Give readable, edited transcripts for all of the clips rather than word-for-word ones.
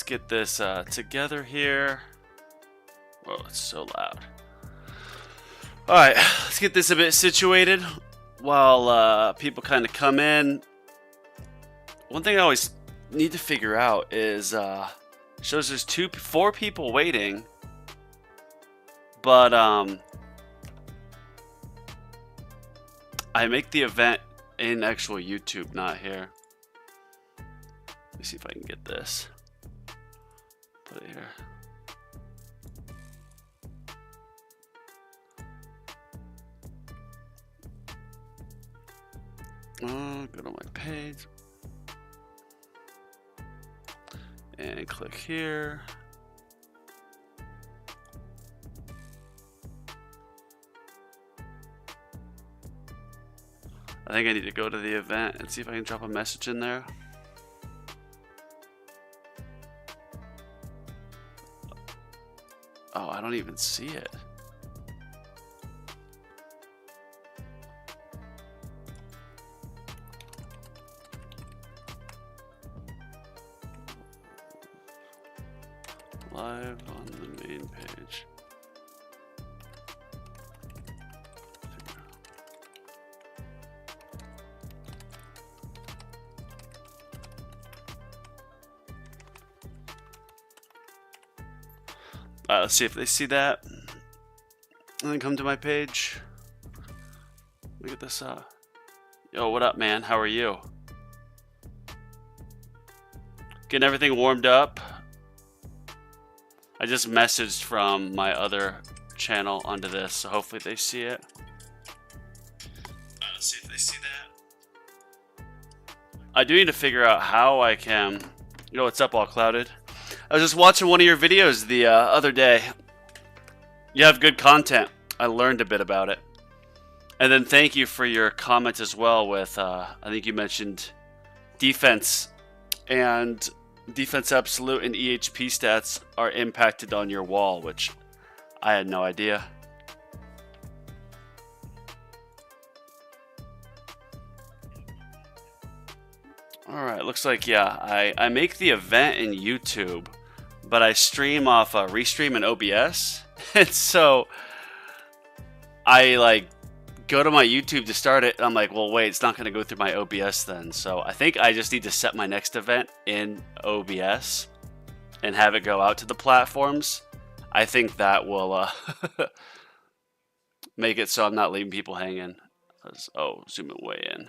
get this together here. Whoa, it's so loud. Alright, let's get this a bit situated while people kind of come in. One thing I always need to figure out is shows there's 4 people waiting, but I make the event in actual YouTube, not here. Let me see if I can get this. Put it here. Go to my page and click here. I think I need to go to the event and see if I can drop a message in there. Oh, I don't even see it. Live on the main page. Let's see if they see that. And then come to my page. Look at this. Yo, what up, man? How are you? Getting everything warmed up. I just messaged from my other channel onto this, so hopefully they see it. Let's see if they see that. I do need to figure out how I can... You know what's up, All Clouded? I was just watching one of your videos the other day. You have good content. I learned a bit about it. And then thank you for your comment as well with, I think you mentioned defense. And defense absolute and EHP stats are impacted on your wall, which I had no idea. Alright, looks like, yeah, I make the event in YouTube, but I stream off Restream and OBS. And so I like go to my YouTube to start it, and I'm like, well, wait, it's not going to go through my OBS then. So I think I just need to set my next event in OBS and have it go out to the platforms. I think that will make it so I'm not leaving people hanging. Oh, zoom it way in.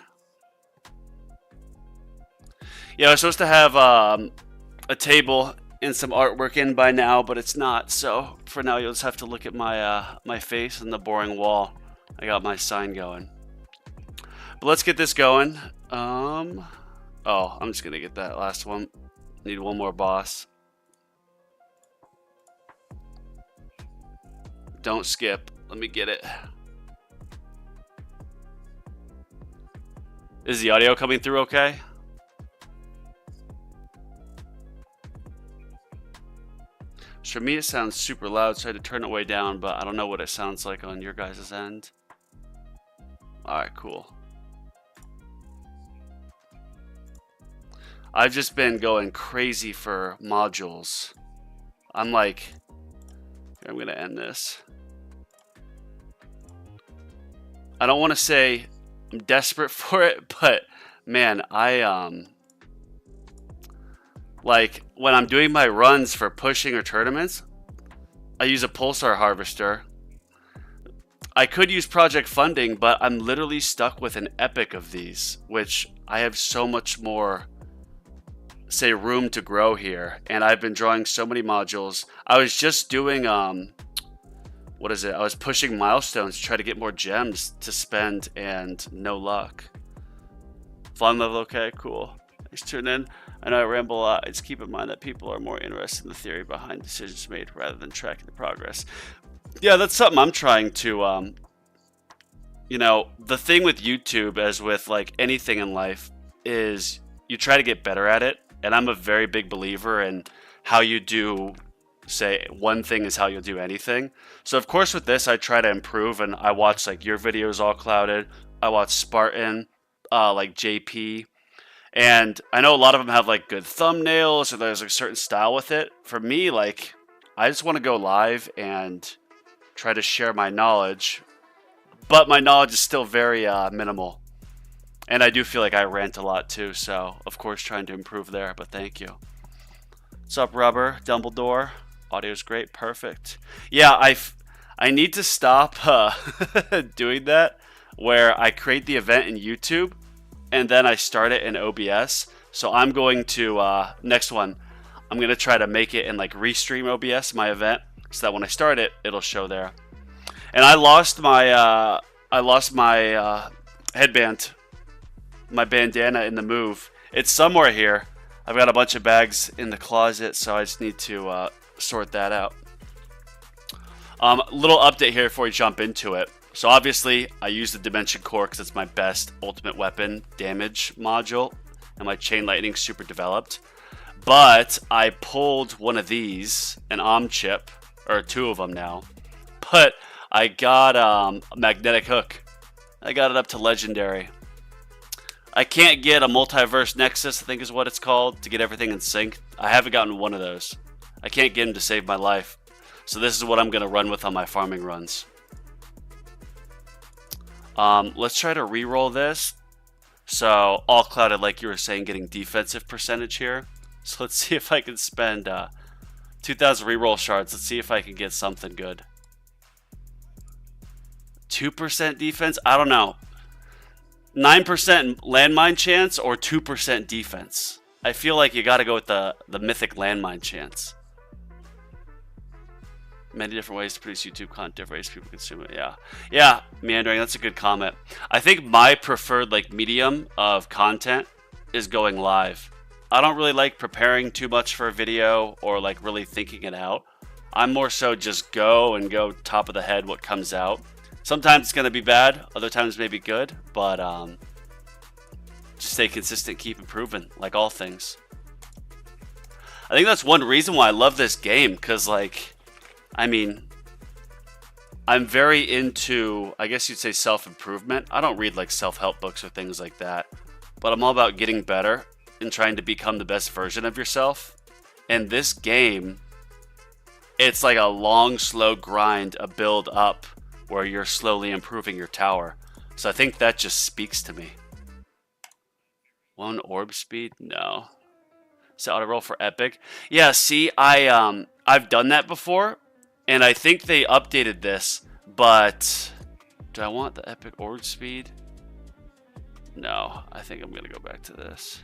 Yeah, I was supposed to have a table and some artwork in by now, but it's not. So for now, you'll just have to look at my my face and the boring wall. I got my sign going. But let's get this going. Oh, I'm just gonna get that last one. Need one more boss. Don't skip. Let me get it. Is the audio coming through okay? For me, it sounds super loud, so I had to turn it way down, but I don't know what it sounds like on your guys' end. Alright, cool. I've just been going crazy for modules. I'm like, I'm going to end this. I don't want to say I'm desperate for it, but man, like, when I'm doing my runs for pushing or tournaments, I use a pulsar harvester. I could use project funding, but I'm literally stuck with an epic of these, which I have so much more, say, room to grow here. And I've been drawing so many modules. I was just doing, what is it? I was pushing milestones to try to get more gems to spend, and no luck. Fun level, okay, cool. Thanks for tuning in. I know I ramble a lot. Just keep in mind that people are more interested in the theory behind decisions made rather than tracking the progress. Yeah, that's something I'm trying to, you know, the thing with YouTube, as with like anything in life, is you try to get better at it. And I'm a very big believer in how you do, say, one thing is how you'll do anything. So of course with this, I try to improve, and I watch like your videos, All Clouded. I watch Spartan, like JP. And I know a lot of them have like good thumbnails or there's a certain style with it. For me, like, I just want to go live and try to share my knowledge, but my knowledge is still very minimal. And I do feel like I rant a lot too, so of course trying to improve there, but thank you. What's up, Rubber? Dumbledore? Audio's great, perfect. Yeah, I need to stop doing that, where I create the event in YouTube, and then I start it in OBS. So I'm going to, next one, I'm going to try to make it in like Restream OBS, my event, so that when I start it, it'll show there. And I lost my headband, my bandana in the move. It's somewhere here. I've got a bunch of bags in the closet, so I just need to sort that out. Little update here before we jump into it. So obviously, I use the Dimension Core because it's my best ultimate weapon damage module, and my Chain Lightning's super developed. But I pulled one of these, an Om chip, or two of them now. But I got a magnetic hook. I got it up to legendary. I can't get a multiverse nexus, I think is what it's called, to get everything in sync. I haven't gotten one of those. I can't get them to save my life. So this is what I'm going to run with on my farming runs. Let's try to re-roll this. So all clouded, like you were saying, getting defensive percentage here. So let's see if I can spend 2,000 re-roll shards. Let's see if I can get something good. 2% defense? I don't know. 9% landmine chance or 2% defense? I feel like you got to go with the mythic landmine chance. Many different ways to produce YouTube content, different ways people consume it. Yeah, meandering. That's a good comment. I think my preferred like medium of content is going live. I don't really like preparing too much for a video or like really thinking it out. I'm more so just go top of the head what comes out. Sometimes it's going to be bad, other times maybe good, but just stay consistent, keep improving, like all things. I think that's one reason why I love this game, because like, I mean, I'm very into, I guess you'd say, self-improvement. I don't read like self-help books or things like that, but I'm all about getting better and trying to become the best version of yourself. And this game, it's like a long, slow grind, a build up, where you're slowly improving your tower. So I think that just speaks to me. 1 orb speed? No. So auto roll for epic? Yeah, see, I've done that before, and I think they updated this, but do I want the epic orb speed? No, I think I'm gonna go back to this.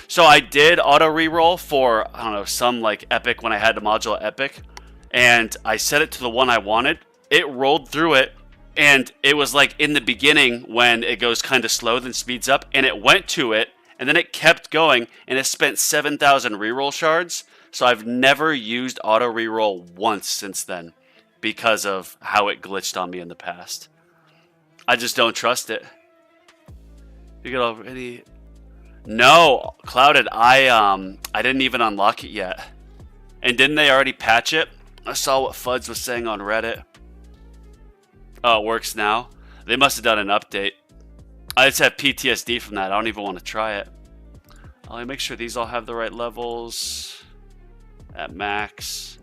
So I did auto reroll for, I don't know, some like epic when I had the module epic, and I set it to the one I wanted. It rolled through it, and it was like in the beginning when it goes kind of slow, then speeds up, and it went to it, and then it kept going, and it spent 7,000 reroll shards. So I've never used auto reroll once since then because of how it glitched on me in the past. I just don't trust it. You get already? No, Clouded. I didn't even unlock it yet. And didn't they already patch it? I saw what Fuds was saying on Reddit. Oh, it works now? They must have done an update. I just have PTSD from that. I don't even want to try it. I'll make sure these all have the right levels. At max.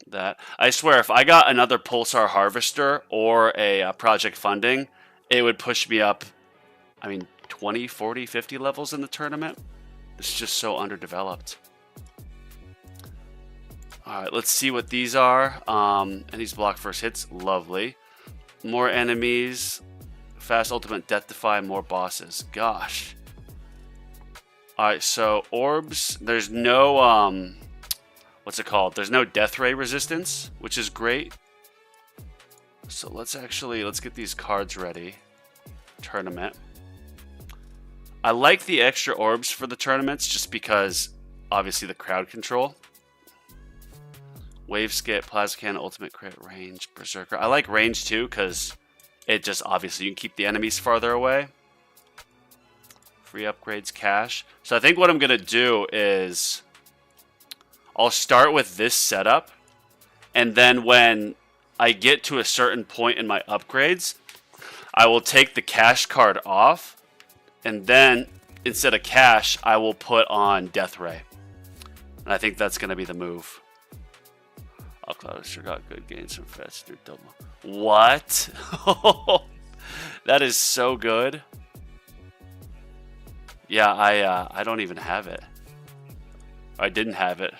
That. I swear, if I got another Pulsar Harvester or a Project Funding, it would push me up, I mean, 20, 40, 50 levels in the tournament. It's just so underdeveloped. Alright, let's see what these are. And these block first hits. Lovely. More enemies. Fast ultimate death defy. More bosses. Gosh. Alright, so orbs. There's no, what's it called? There's no death ray resistance, which is great. So let's get these cards ready. Tournament. I like the extra orbs for the tournaments just because, obviously, the crowd control. Wave skip, plasma cannon, ultimate crit, range, berserker. I like range too because it just, obviously, you can keep the enemies farther away. Free upgrades, cash. So I think what I'm going to do is I'll start with this setup, and then when I get to a certain point in my upgrades, I will take the cash card off, and then instead of cash, I will put on Death Ray. And I think that's going to be the move. Oh, Cloud sure got good gains from fetch through double. What? That is so good. Yeah, I don't even have it. I didn't have it.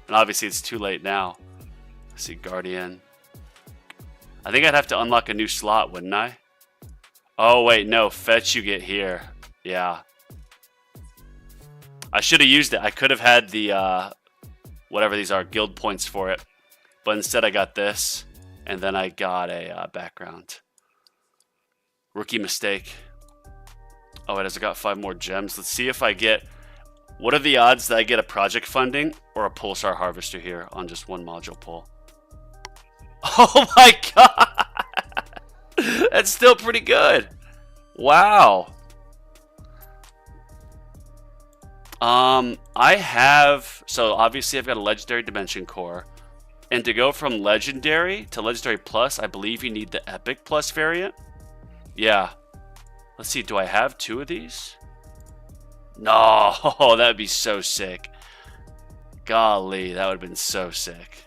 And obviously it's too late now. Let's see, Guardian. I think I'd have to unlock a new slot, wouldn't I? Oh, wait, no. Fetch you get here. Yeah. I should have used it. I could have had the, whatever these are, guild points for it. But instead I got this. And then I got a background. Rookie mistake. Oh, it has got 5 more gems. Let's see if I get... What are the odds that I get a project funding or a pulsar harvester here on just one module pull? Oh my god! That's still pretty good. Wow. I have... So obviously I've got a legendary dimension core. And to go from legendary to legendary plus, I believe you need the epic plus variant. Yeah. Let's see, do I have 2 of these? No, that'd be so sick. Golly, that would have been so sick.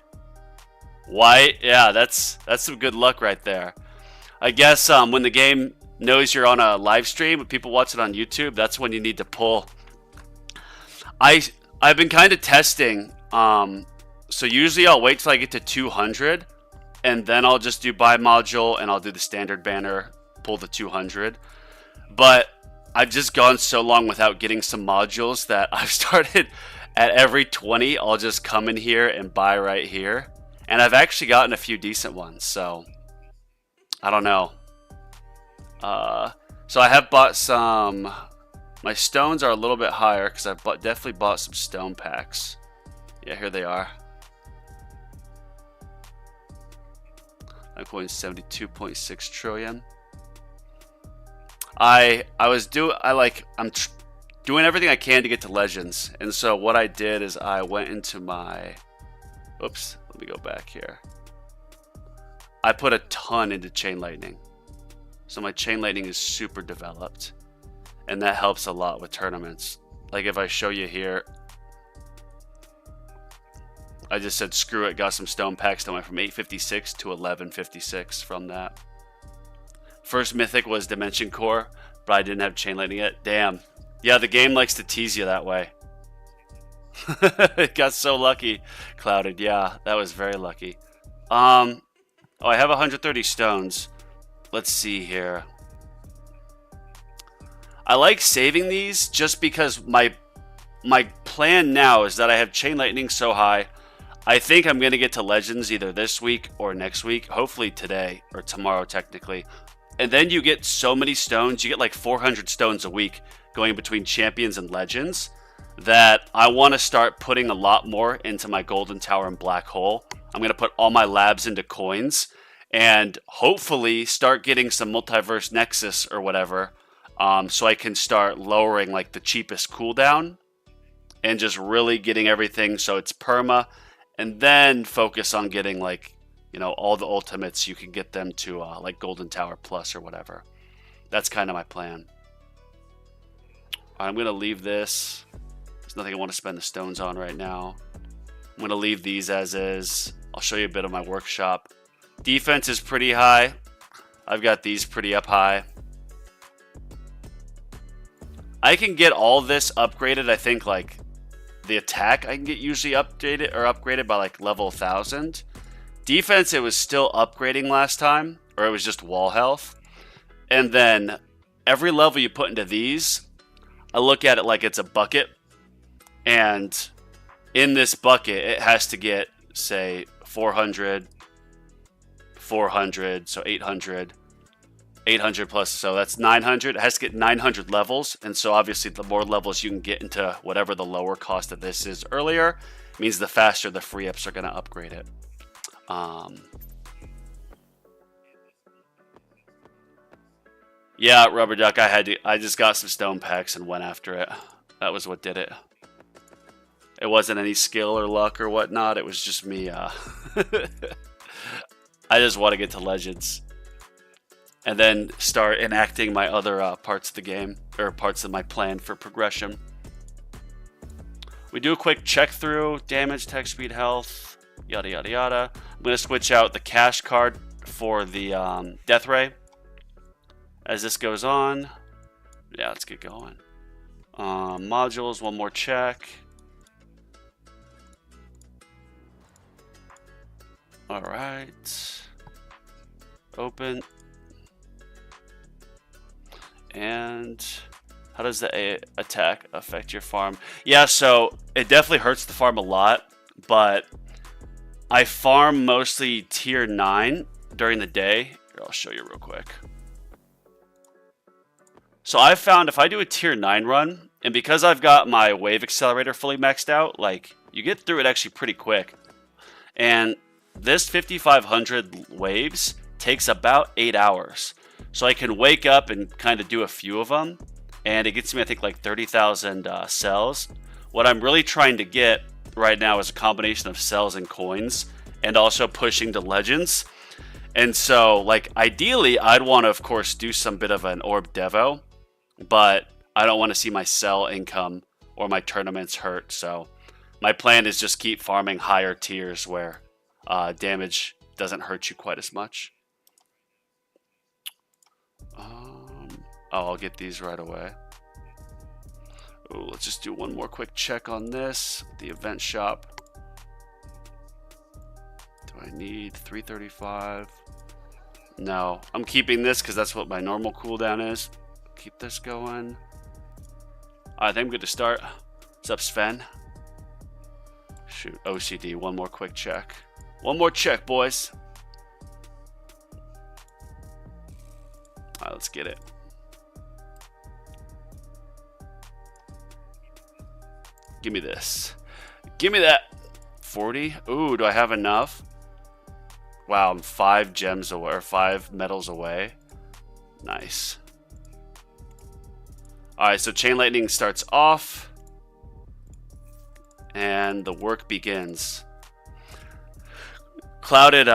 White, yeah, that's some good luck right there. I guess when the game knows you're on a live stream, when people watch it on YouTube, that's when you need to pull. I've been kind of testing. So usually I'll wait till I get to 200, and then I'll just do buy module, and I'll do the standard banner, pull the 200. But I've just gone so long without getting some modules that I've started at every 20. I'll just come in here and buy right here. And I've actually gotten a few decent ones. So I don't know. So I have bought some. My stones are a little bit higher because I've definitely bought some stone packs. Yeah, here they are. I'm going 72.6 trillion. I'm doing everything I can to get to legends, and so what I did is I went into my, oops, let me go back here. I put a ton into chain lightning, so my chain lightning is super developed, and that helps a lot with tournaments. Like if I show you here, I just said screw it, got some stone packs, I went from 856 to 1156 from that. First mythic was Dimension Core, but I didn't have chain lightning yet. Damn. Yeah, the game likes to tease you that way. It got so lucky. Clouded. Yeah, that was very lucky. Oh, I have 130 stones. Let's see here. I like saving these just because my plan now is that I have chain lightning so high. I think I'm going to get to legends either this week or next week. Hopefully today or tomorrow technically. And then you get so many stones, you get like 400 stones a week going between champions and legends, that I want to start putting a lot more into my golden tower and black hole. I'm going to put all my labs into coins and hopefully start getting some multiverse nexus or whatever, so I can start lowering like the cheapest cooldown and just really getting everything so it's perma, and then focus on getting like, you know, all the ultimates, you can get them to like Golden Tower Plus or whatever. That's kind of my plan. I'm going to leave this. There's nothing I want to spend the stones on right now. I'm going to leave these as is. I'll show you a bit of my workshop. Defense is pretty high. I've got these pretty up high. I can get all this upgraded, I think, like the attack I can get usually upgraded by like level 1000. Defense, it was still upgrading last time, or it was just wall health. And then every level you put into these, I look at it like it's a bucket. And in this bucket, it has to get, say, 400, 400, so 800, 800 plus, so that's 900. It has to get 900 levels. And so obviously the more levels you can get into whatever the lower cost of this is earlier, means the faster the free ups are going to upgrade it. Yeah, Rubber Duck, I just got some stone packs and went after it. That was what did it. It wasn't any skill or luck or whatnot. It was just me. I just want to get to legends. and then start enacting my other parts of the game, or parts of my plan for progression. We do a quick check through, damage, tech speed, health, yada yada yada. I'm going to switch out the cash card for the death ray as this goes on. Yeah, let's get going. Modules, one more check. All right. Open. And how does the attack affect your farm? Yeah, so it definitely hurts the farm a lot, but I farm mostly tier 9 during the day. Here, I'll show you real quick. So I've found if I do a tier 9 run, and because I've got my wave accelerator fully maxed out, like, you get through it actually pretty quick. And this 5,500 waves takes about 8 hours. So I can wake up and kind of do a few of them, and it gets me, I think, like 30,000 cells. What I'm really trying to get right now is a combination of cells and coins, and also pushing to legends. And so, like, ideally, I'd want to, of course, do some bit of an orb devo, but I don't want to see my cell income or my tournaments hurt. So my plan is just keep farming higher tiers where damage doesn't hurt you quite as much. I'll get these right away. Ooh, let's just do one more quick check on this. The event shop. Do I need 335? No, I'm keeping this because that's what my normal cooldown is. Keep this going. I think I'm good to start. What's up, Sven? Shoot, OCD. One more quick check. One more check, boys. All right, let's get it. Give me this. Give me that. 40. Ooh, do I have enough? Wow, I'm 5 gems away, or 5 metals away. Nice. Alright, so Chain Lightning starts off. And the work begins. Clouded,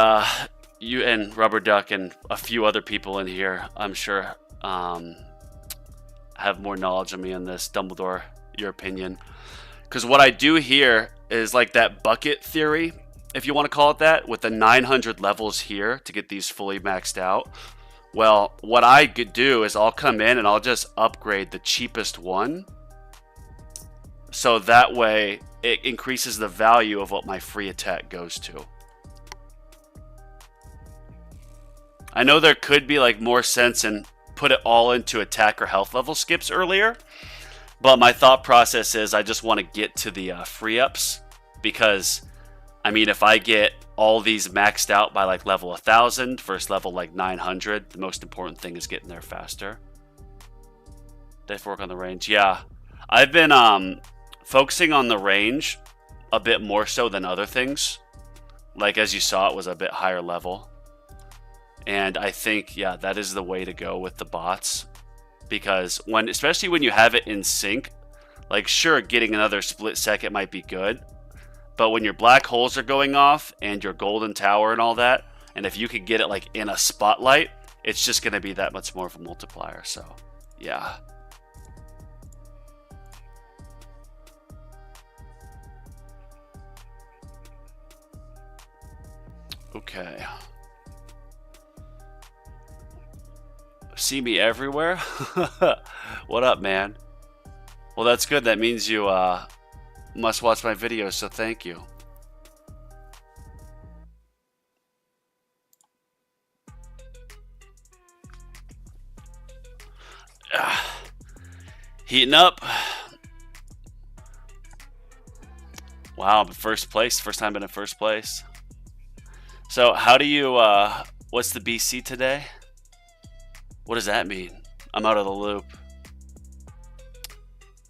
you and Rubber Duck and a few other people in here, I'm sure, have more knowledge than me on this. Dumbledore, your opinion. Because what I do here is like that bucket theory, if you want to call it that, with the 900 levels here to get these fully maxed out. Well, what I could do is I'll come in and I'll just upgrade the cheapest one. So that way it increases the value of what my free attack goes to. I know there could be like more sense in put it all into attack or health level skips earlier. But my thought process is I just want to get to the free ups, because I mean, if I get all these maxed out by like level 1000 versus level like 900, the most important thing is getting there faster. Did I work on the range? Yeah, I've been focusing on the range a bit more so than other things. Like as you saw, it was a bit higher level, and I think yeah, that is the way to go with the bots. Because especially when you have it in sync, like sure, getting another split second might be good, but when your black holes are going off and your golden tower and all that, and if you could get it like in a spotlight, it's just going to be that much more of a multiplier. So yeah. Okay. See me everywhere? What up, man? Well, that's good. That means you must watch my videos, so thank you. Heating up. Wow, I'm in first place. First time been in first place. So how do you, what's the BC today? What does that mean? I'm out of the loop.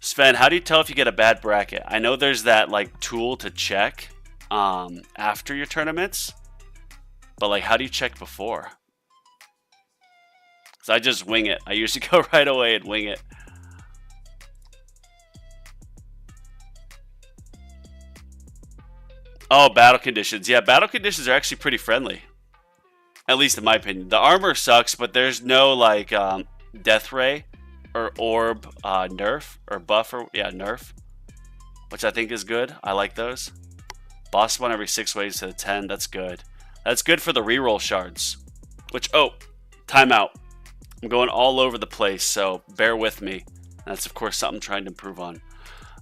Sven, how do you tell if you get a bad bracket? I know there's that like tool to check after your tournaments, but like how do you check before? Because I just wing it. I usually go right away and wing it. Oh, battle conditions. Yeah, battle conditions are actually pretty friendly. At least in my opinion. The armor sucks, but there's no like death ray or orb nerf or buff or yeah nerf, which I think is good. I like those. Boss spawn every 6 waves to the 10. That's good. That's good for the reroll shards. Which timeout. I'm going all over the place, so bear with me. That's of course something I'm trying to improve on.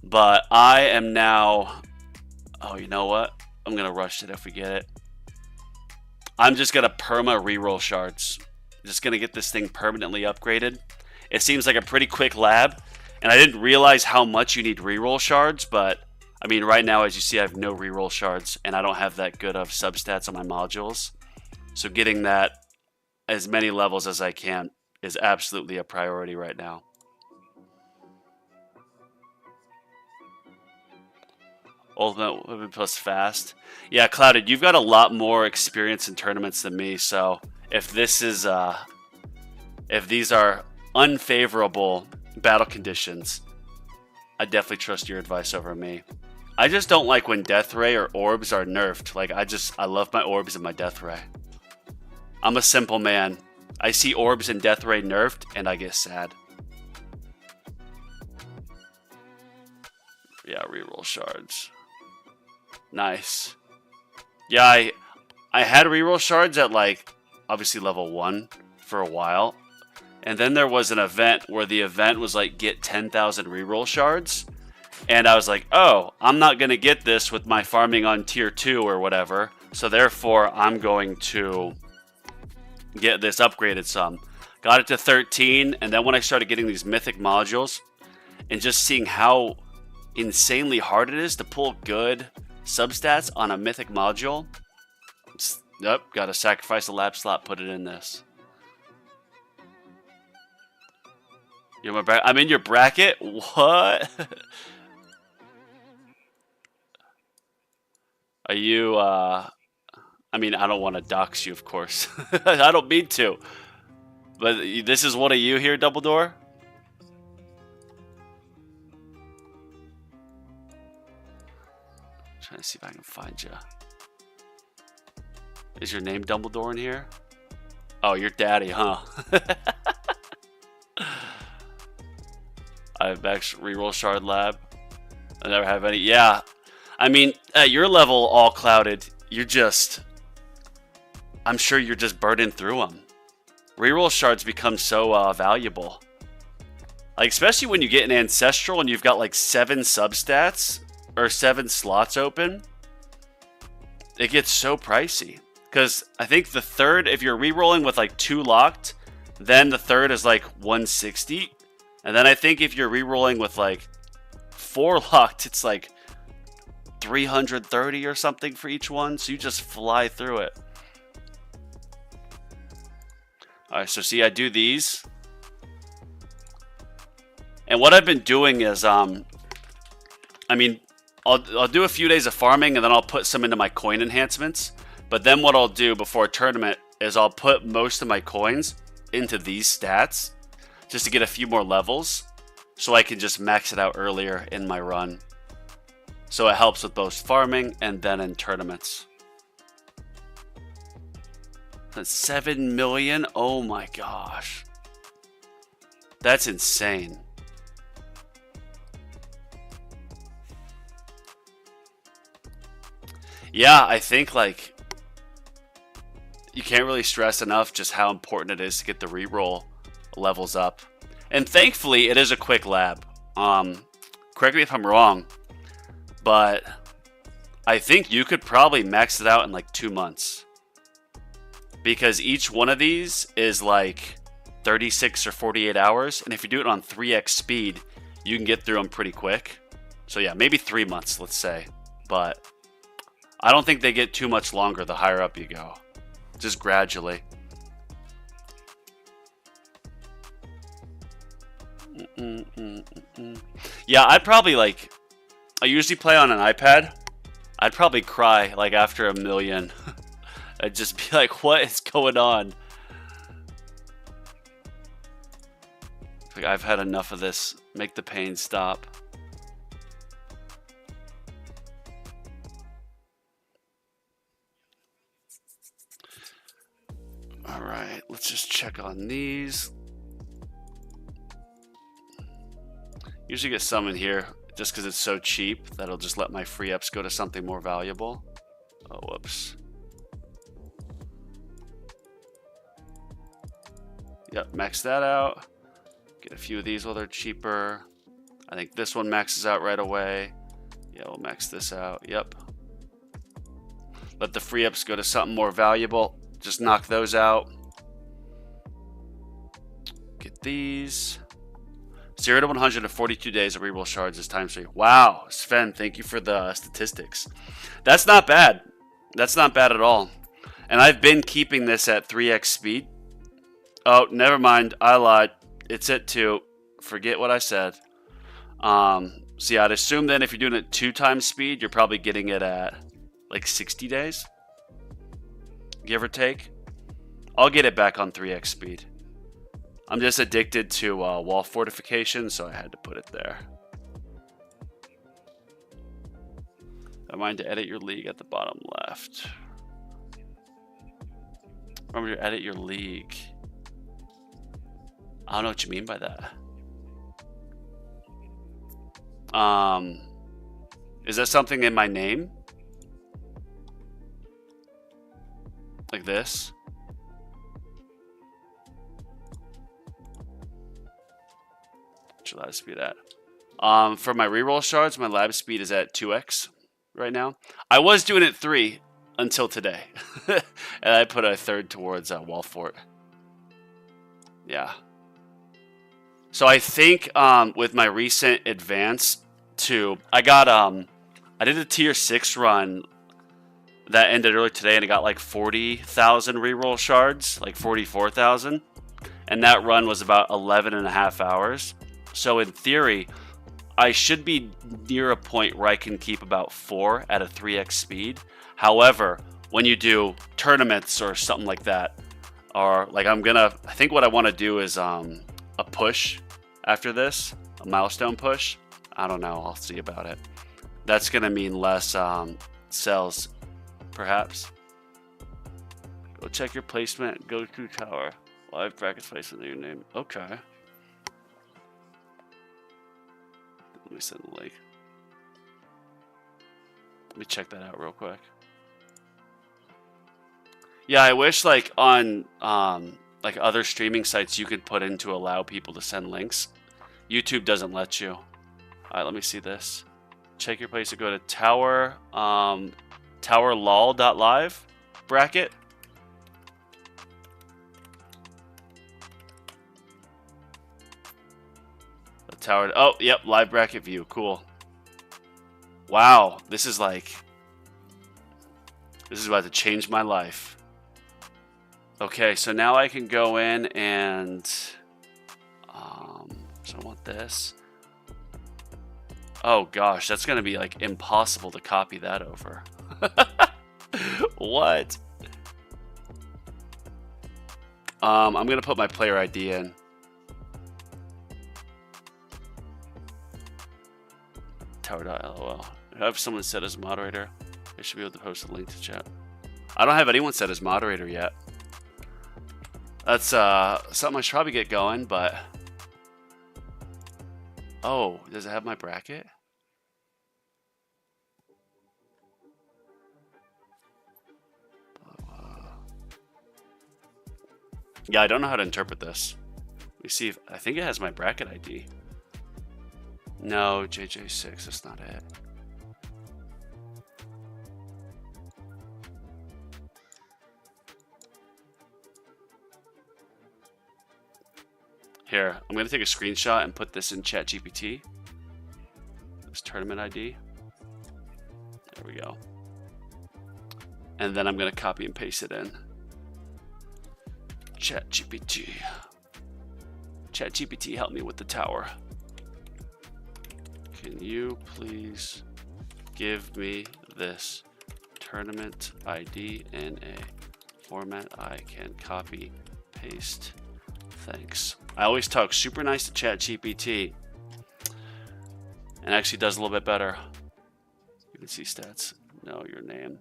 But I am now. Oh, you know what? I'm gonna rush it if we get it. I'm just gonna perma reroll shards. Just gonna get this thing permanently upgraded. It seems like a pretty quick lab, and I didn't realize how much you need reroll shards, but I mean right now as you see I have no reroll shards and I don't have that good of substats on my modules. So getting that as many levels as I can is absolutely a priority right now. Ultimate weapon plus fast. Yeah, Clouded, you've got a lot more experience in tournaments than me, so if this is if these are unfavorable battle conditions, I definitely trust your advice over me. I just don't like when Death Ray or orbs are nerfed. Like I love my orbs and my Death Ray. I'm a simple man. I see orbs and Death Ray nerfed and I get sad. Yeah, reroll shards. Nice. Yeah, I had reroll shards at like obviously level 1 for a while. And then there was an event where the event was like get 10,000 reroll shards. And I was like, oh, I'm not going to get this with my farming on tier 2 or whatever. So therefore, I'm going to get this upgraded some. Got it to 13. And then when I started getting these mythic modules and just seeing how insanely hard it is to pull good substats on a mythic module. Yep, gotta sacrifice a lab slot, put it in this. I'm in your bracket? What? Are you, I mean, I don't want to dox you, of course. I don't mean to. But this is one of you here, Dumbledore? Trying to see if I can find you. Is your name Dumbledore in here? Oh, you're daddy, huh? I have max reroll shard lab. I never have any. Yeah. I mean, at your level, all clouded, you're just... I'm sure you're just burning through them. Reroll shards become so valuable. Like, especially when you get an Ancestral and you've got like 7 substats or 7 slots open. It gets so pricey. Because I think the third, if you're rerolling with like 2 locked, then the third is like 160. And then I think if you're rerolling with like 4 locked, it's like 330 or something for each one. So you just fly through it. Alright, so see, I do these. And what I've been doing is, I mean, I'll do a few days of farming and then I'll put some into my coin enhancements. But then what I'll do before a tournament is I'll put most of my coins into these stats just to get a few more levels so I can just max it out earlier in my run. So it helps with both farming and then in tournaments. That's 7 million? Oh my gosh. That's insane. Yeah, I think like you can't really stress enough just how important it is to get the reroll levels up. And thankfully, it is a quick lab. Correct me if I'm wrong, but I think you could probably max it out in like 2 months. Because each one of these is like 36 or 48 hours. And if you do it on 3x speed, you can get through them pretty quick. So yeah, maybe 3 months, let's say. But I don't think they get too much longer the higher up you go. Just gradually. Yeah, I'd probably like... I usually play on an iPad. I'd probably cry like after a million. I'd just be like, what is going on? Like, I've had enough of this. Make the pain stop. Let's just check on these. Usually get some in here just because it's so cheap that'll just let my free ups go to something more valuable. Oh, whoops. Yep, max that out. Get a few of these while they're cheaper. I think this one maxes out right away. Yeah, we'll max this out. Yep. Let the free ups go to something more valuable. Just knock those out. Get these. 0 to 142 days of reroll shards is times 3. Wow, Sven, thank you for the statistics. That's not bad. That's not bad at all. And I've been keeping this at 3x speed. Oh, never mind. I lied. It's at 2. Forget what I said. So yeah, I'd assume then if you're doing it 2 times speed, you're probably getting it at like 60 days. Give or take. I'll get it back on 3x speed. I'm just addicted to wall fortification, so I had to put it there. Don't mind to edit your league at the bottom left. Remember to edit your league. I don't know what you mean by that. Is that something in my name? Like this? What's your lab speed at? For my reroll shards, my lab speed is at 2x right now. I was doing it 3 until today. And I put a 3rd towards wall fort. Yeah. So I think with my recent advance to, I did a tier 6 run that ended earlier today, and I got like 40,000 reroll shards, like 44,000. And that run was about 11.5 hours. So in theory, I should be near a point where I can keep about 4 at a 3x speed. However, when you do tournaments or something like that, or like I think what I want to do is a push after this, a milestone push. I don't know, I'll see about it. That's going to mean less cells, perhaps. Go check your placement, go to tower. Live brackets placement in your name. Okay. Let me send the link. Let me check that out real quick. Yeah, I wish like on like other streaming sites you could put in to allow people to send links. YouTube doesn't let you. Alright, let me see this. Check your place to go to tower towerlol.live bracket. The tower, oh yep, live bracket view, cool. Wow, this is about to change my life. Okay, so now I can go in and so I want this. Oh gosh, that's gonna be like impossible to copy that over. What? I'm gonna put my player ID in. Tower.lol. Have someone set as moderator. I should be able to post a link to chat. I don't have anyone set as moderator yet. That's something I should probably get going, but oh, does it have my bracket? Yeah, I don't know how to interpret this. Let me see if I think it has my bracket ID. No, JJ6, that's not it. Here, I'm going to take a screenshot and put this in ChatGPT. This tournament ID. There we go. And then I'm going to copy and paste it in. ChatGPT. ChatGPT, help me with the tower. Can you please give me this tournament ID in a format I can copy, paste? Thanks. I always talk super nice to ChatGPT, and actually does a little bit better. You can see stats. No, your name.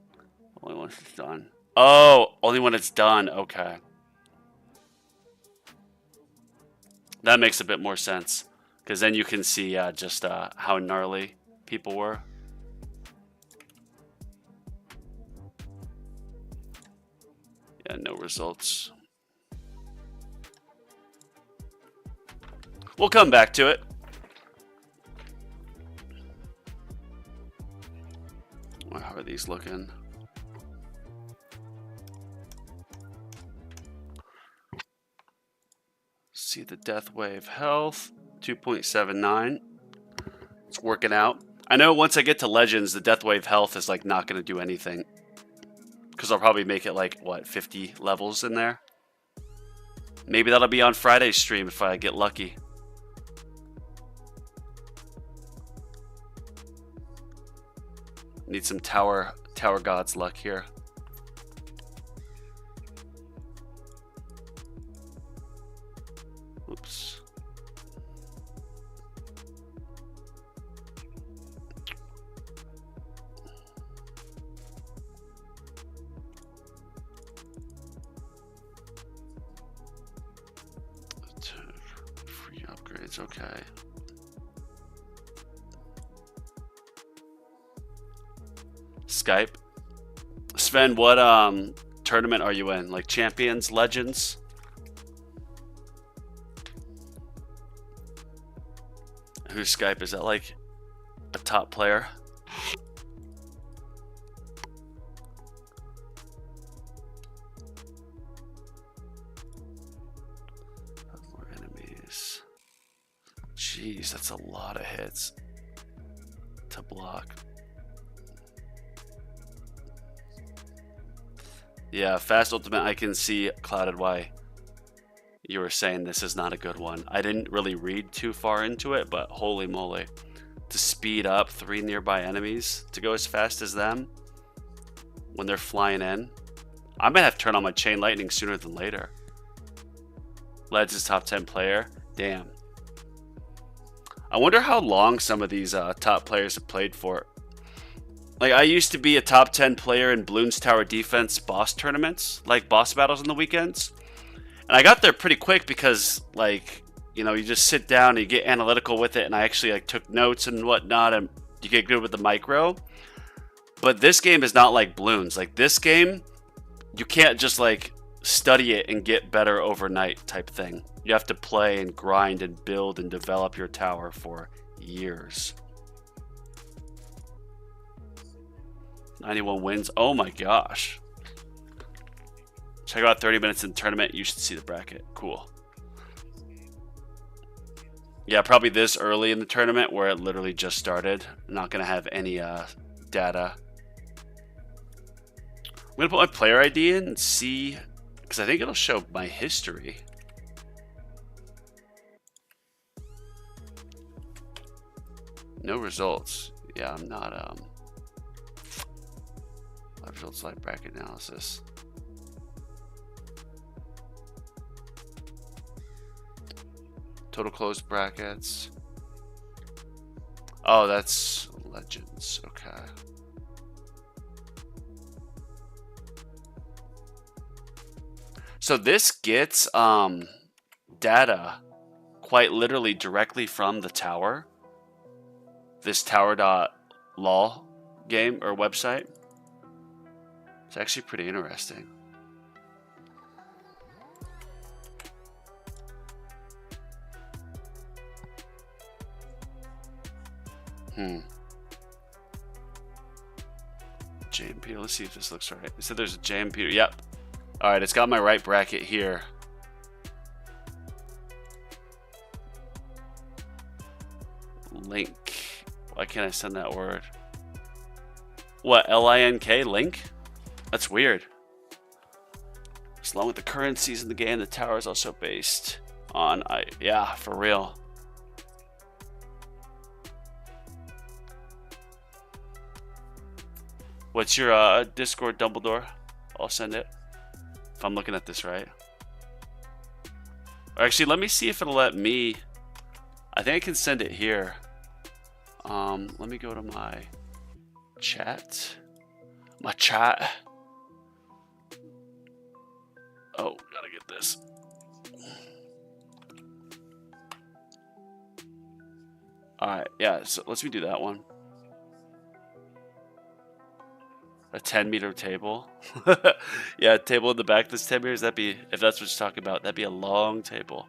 Only when it's done. Oh, only when it's done. Okay. That makes a bit more sense. Because then you can see just how gnarly people were. Yeah, no results. We'll come back to it. How are these looking? See the death wave health, 2.79. It's working out. I know once I get to Legends, the death wave health is like not going to do anything. Because I'll probably make it like, what, 50 levels in there? Maybe that'll be on Friday's stream if I get lucky. Need some tower gods luck here. Oops. Free upgrades, okay. Skype. Sven, what tournament are you in? Like Champions, Legends? Who's Skype? Is that like a top player? More enemies. Jeez, that's a lot of hits to block. Yeah, Fast Ultimate, I can see, Clouded, why you were saying this is not a good one. I didn't really read too far into it, but holy moly. To speed up 3 nearby enemies to go as fast as them when they're flying in. I might have to turn on my Chain Lightning sooner than later. Ledge is top 10 player. Damn. I wonder how long some of these top players have played for. Like, I used to be a top 10 player in Bloons Tower Defense boss tournaments, like boss battles on the weekends. And I got there pretty quick because, like, you know, you just sit down and you get analytical with it. And I actually, like, took notes and whatnot, and you get good with the micro. But this game is not like Bloons. Like, this game, you can't just, like, study it and get better overnight type thing. You have to play and grind and build and develop your tower for years. 91 wins. Oh my gosh. Check out 30 minutes in the tournament. You should see the bracket. Cool. Yeah, probably this early in the tournament where it literally just started. I'm not going to have any data. I'm going to put my player ID in and see, because I think it'll show my history. No results. Yeah, I'm not... Live results, live bracket analysis. Total closed brackets. Oh, that's Legends. Okay. So this gets data quite literally directly from the tower. This tower.lol game or website. It's actually pretty interesting. JMP, let's see if this looks right. It said there's a JMP. Yep. All right, it's got my right bracket here. Link. Why can't I send that word? What, L-I-N-K? Link? That's weird. As long with the currencies in the game, the tower is also based on... yeah, for real. What's your Discord, Dumbledore? I'll send it. If I'm looking at this right. Or actually, let me see if it'll let me... I think I can send it here. Let me go to my chat. My chat. Oh, gotta get this. Alright, yeah, so let's redo that one. A 10-meter table. Yeah, a table in the back that's 10 meters. That'd be, if that's what you're talking about, that'd be a long table.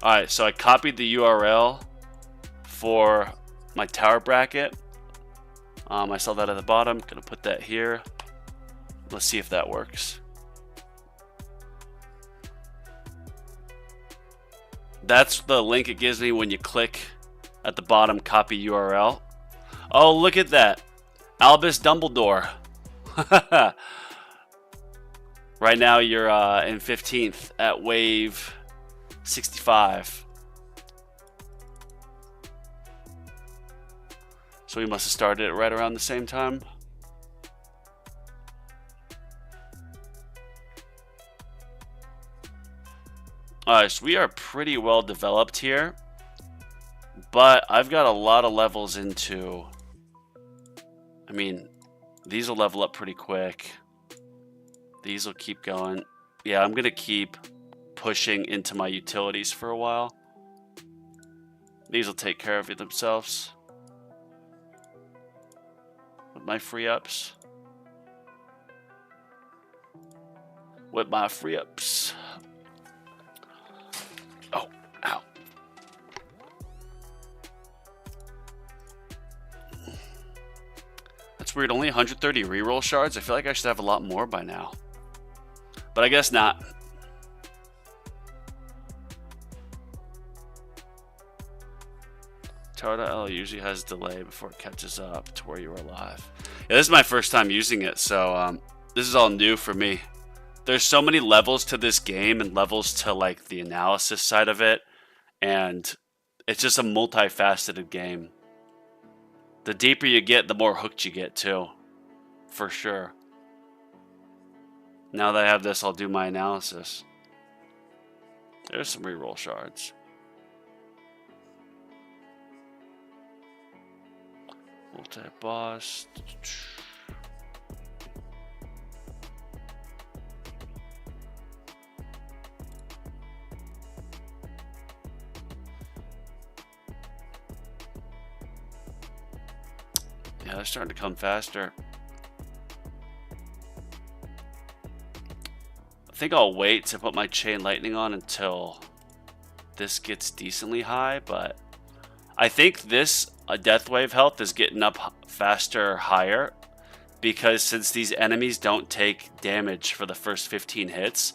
Alright, so I copied the URL for my tower bracket. I saw that at the bottom. Gonna put that here. Let's see if that works. That's the link it gives me when you click at the bottom, copy URL. Oh, look at that. Albus Dumbledore. Right now you're in 15th at wave 65. So we must have started it right around the same time. Alright, so we are pretty well developed here. But I've got a lot of levels into... I mean, these will level up pretty quick. These will keep going. Yeah, I'm going to keep pushing into my utilities for a while. These will take care of it themselves. With my free ups. With my free ups. Oh, ow. That's weird. Only 130 reroll shards. I feel like I should have a lot more by now. But I guess not. Tower.l usually has delay before it catches up to where you are live. Yeah, this is my first time using it, so this is all new for me. There's so many levels to this game and levels to like the analysis side of it, and it's just a multifaceted game. The deeper you get, the more hooked you get too, for sure. Now that I have this, I'll do my analysis. There's some reroll shards. Multi-boss. Yeah, they're starting to come faster. I think I'll wait to put my chain lightning on until this gets decently high, but I think this death wave health is getting up faster higher because since these enemies don't take damage for the first 15 hits,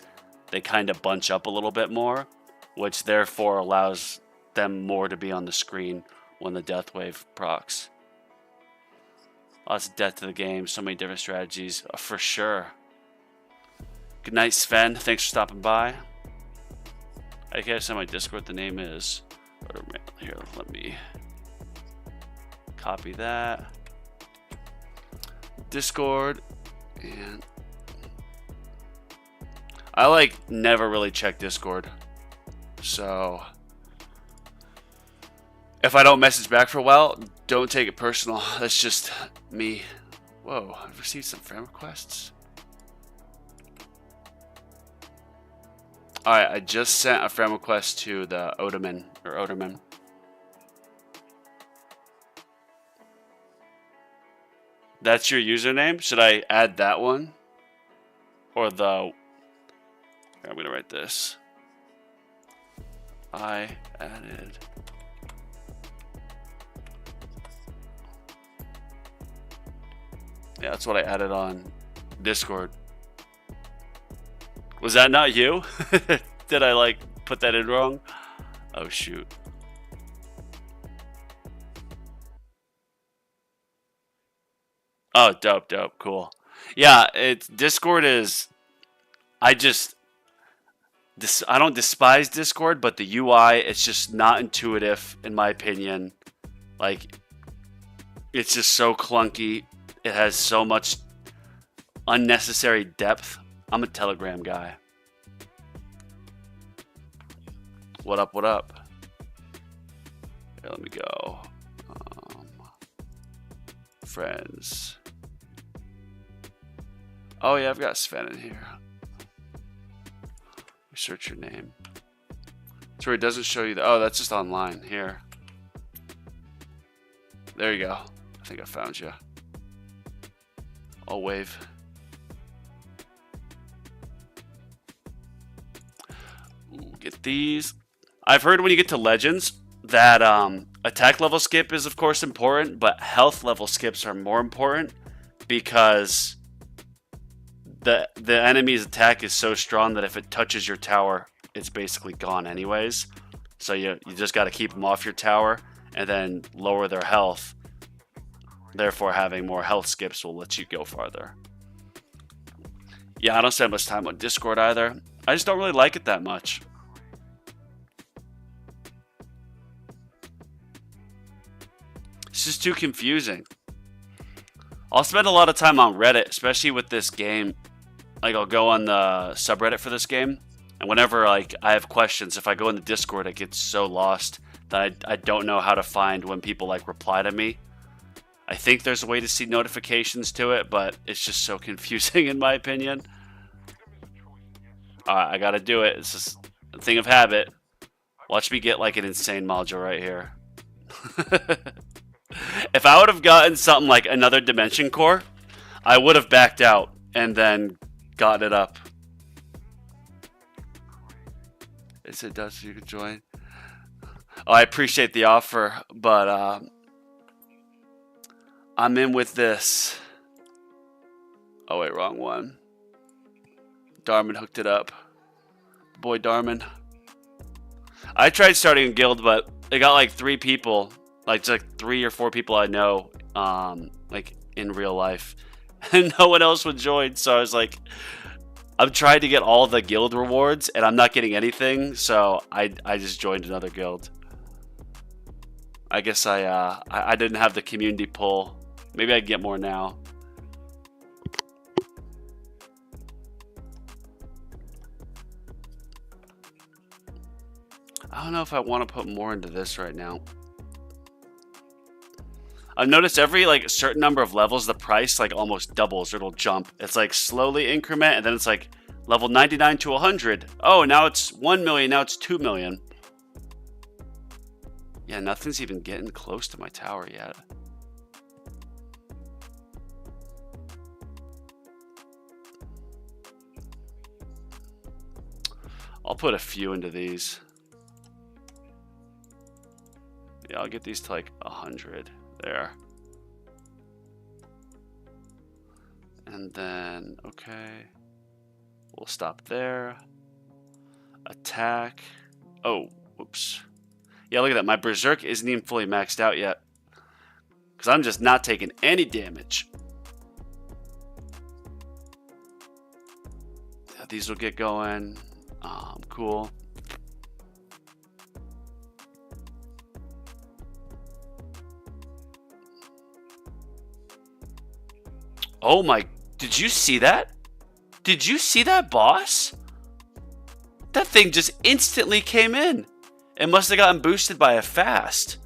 they kind of bunch up a little bit more, which therefore allows them more to be on the screen when the death wave procs. Lots of death to the game, so many different strategies, for sure. Good night, Sven. Thanks for stopping by. I guess on my Discord the name is... Here, let me copy that. Discord, and I like never really check Discord, so if I don't message back for a while, don't take it personal. That's just me. Whoa, I've received some friend requests. Alright, I just sent a friend request to the Oderman. That's your username? Should I add that one? Or the... Here, I'm gonna write this. I added... Yeah, that's what I added on Discord. Was that not you? Did I like put that in wrong? Oh shoot. Oh, dope, cool. Yeah, Discord is. I don't despise Discord, but the UI it's just not intuitive in my opinion. Like, it's just so clunky. It has so much unnecessary depth. I'm a Telegram guy. What up, what up? Here, let me go. Friends. Oh yeah, I've got Sven in here. Search your name. Sorry, it doesn't show you. Oh, that's just online. Here. There you go. I think I found you. I'll wave. Ooh, get these. I've heard when you get to Legends that attack level skip is of course important, but health level skips are more important because the enemy's attack is so strong that if it touches your tower, it's basically gone anyways. So you just got to keep them off your tower and then lower their health. Therefore, having more health skips will let you go farther. Yeah, I don't spend much time on Discord either. I just don't really like it that much. It's just too confusing. I'll spend a lot of time on Reddit, especially with this game. Like, I'll go on the subreddit for this game, and whenever like I have questions, if I go in the Discord, it gets so lost that I don't know how to find when people like reply to me. I think there's a way to see notifications to it, but it's just so confusing in my opinion. Alright, I gotta do it. It's just a thing of habit. Watch me get like an insane module right here. If I would have gotten something like another dimension core, I would have backed out and then gotten it up. It said does you can join. Oh, I appreciate the offer, but I'm in with this. Oh wait, wrong one. Darman hooked it up. Boy Darman. I tried starting a guild, but it got like 3 people. Like just like 3 or 4 people I know, like in real life. And no one else would join, so I was like, I'm trying to get all the guild rewards, and I'm not getting anything, so I just joined another guild. I guess I didn't have the community pull. Maybe I can get more now. I don't know if I want to put more into this right now. I've noticed every like certain number of levels, the price like almost doubles or it'll jump. It's like slowly increment, and then it's like level 99 to 100. Oh, now it's 1 million, now it's 2 million. Yeah, nothing's even getting close to my tower yet. I'll put a few into these. Yeah, I'll get these to like 100. There. And then, okay. We'll stop there. Attack. Oh, whoops. Yeah, look at that. My Berserk isn't even fully maxed out yet. Because I'm just not taking any damage. Yeah, these will get going. Cool. Oh my, did you see that? Did you see that, boss? That thing just instantly came in. It must have gotten boosted by a fast.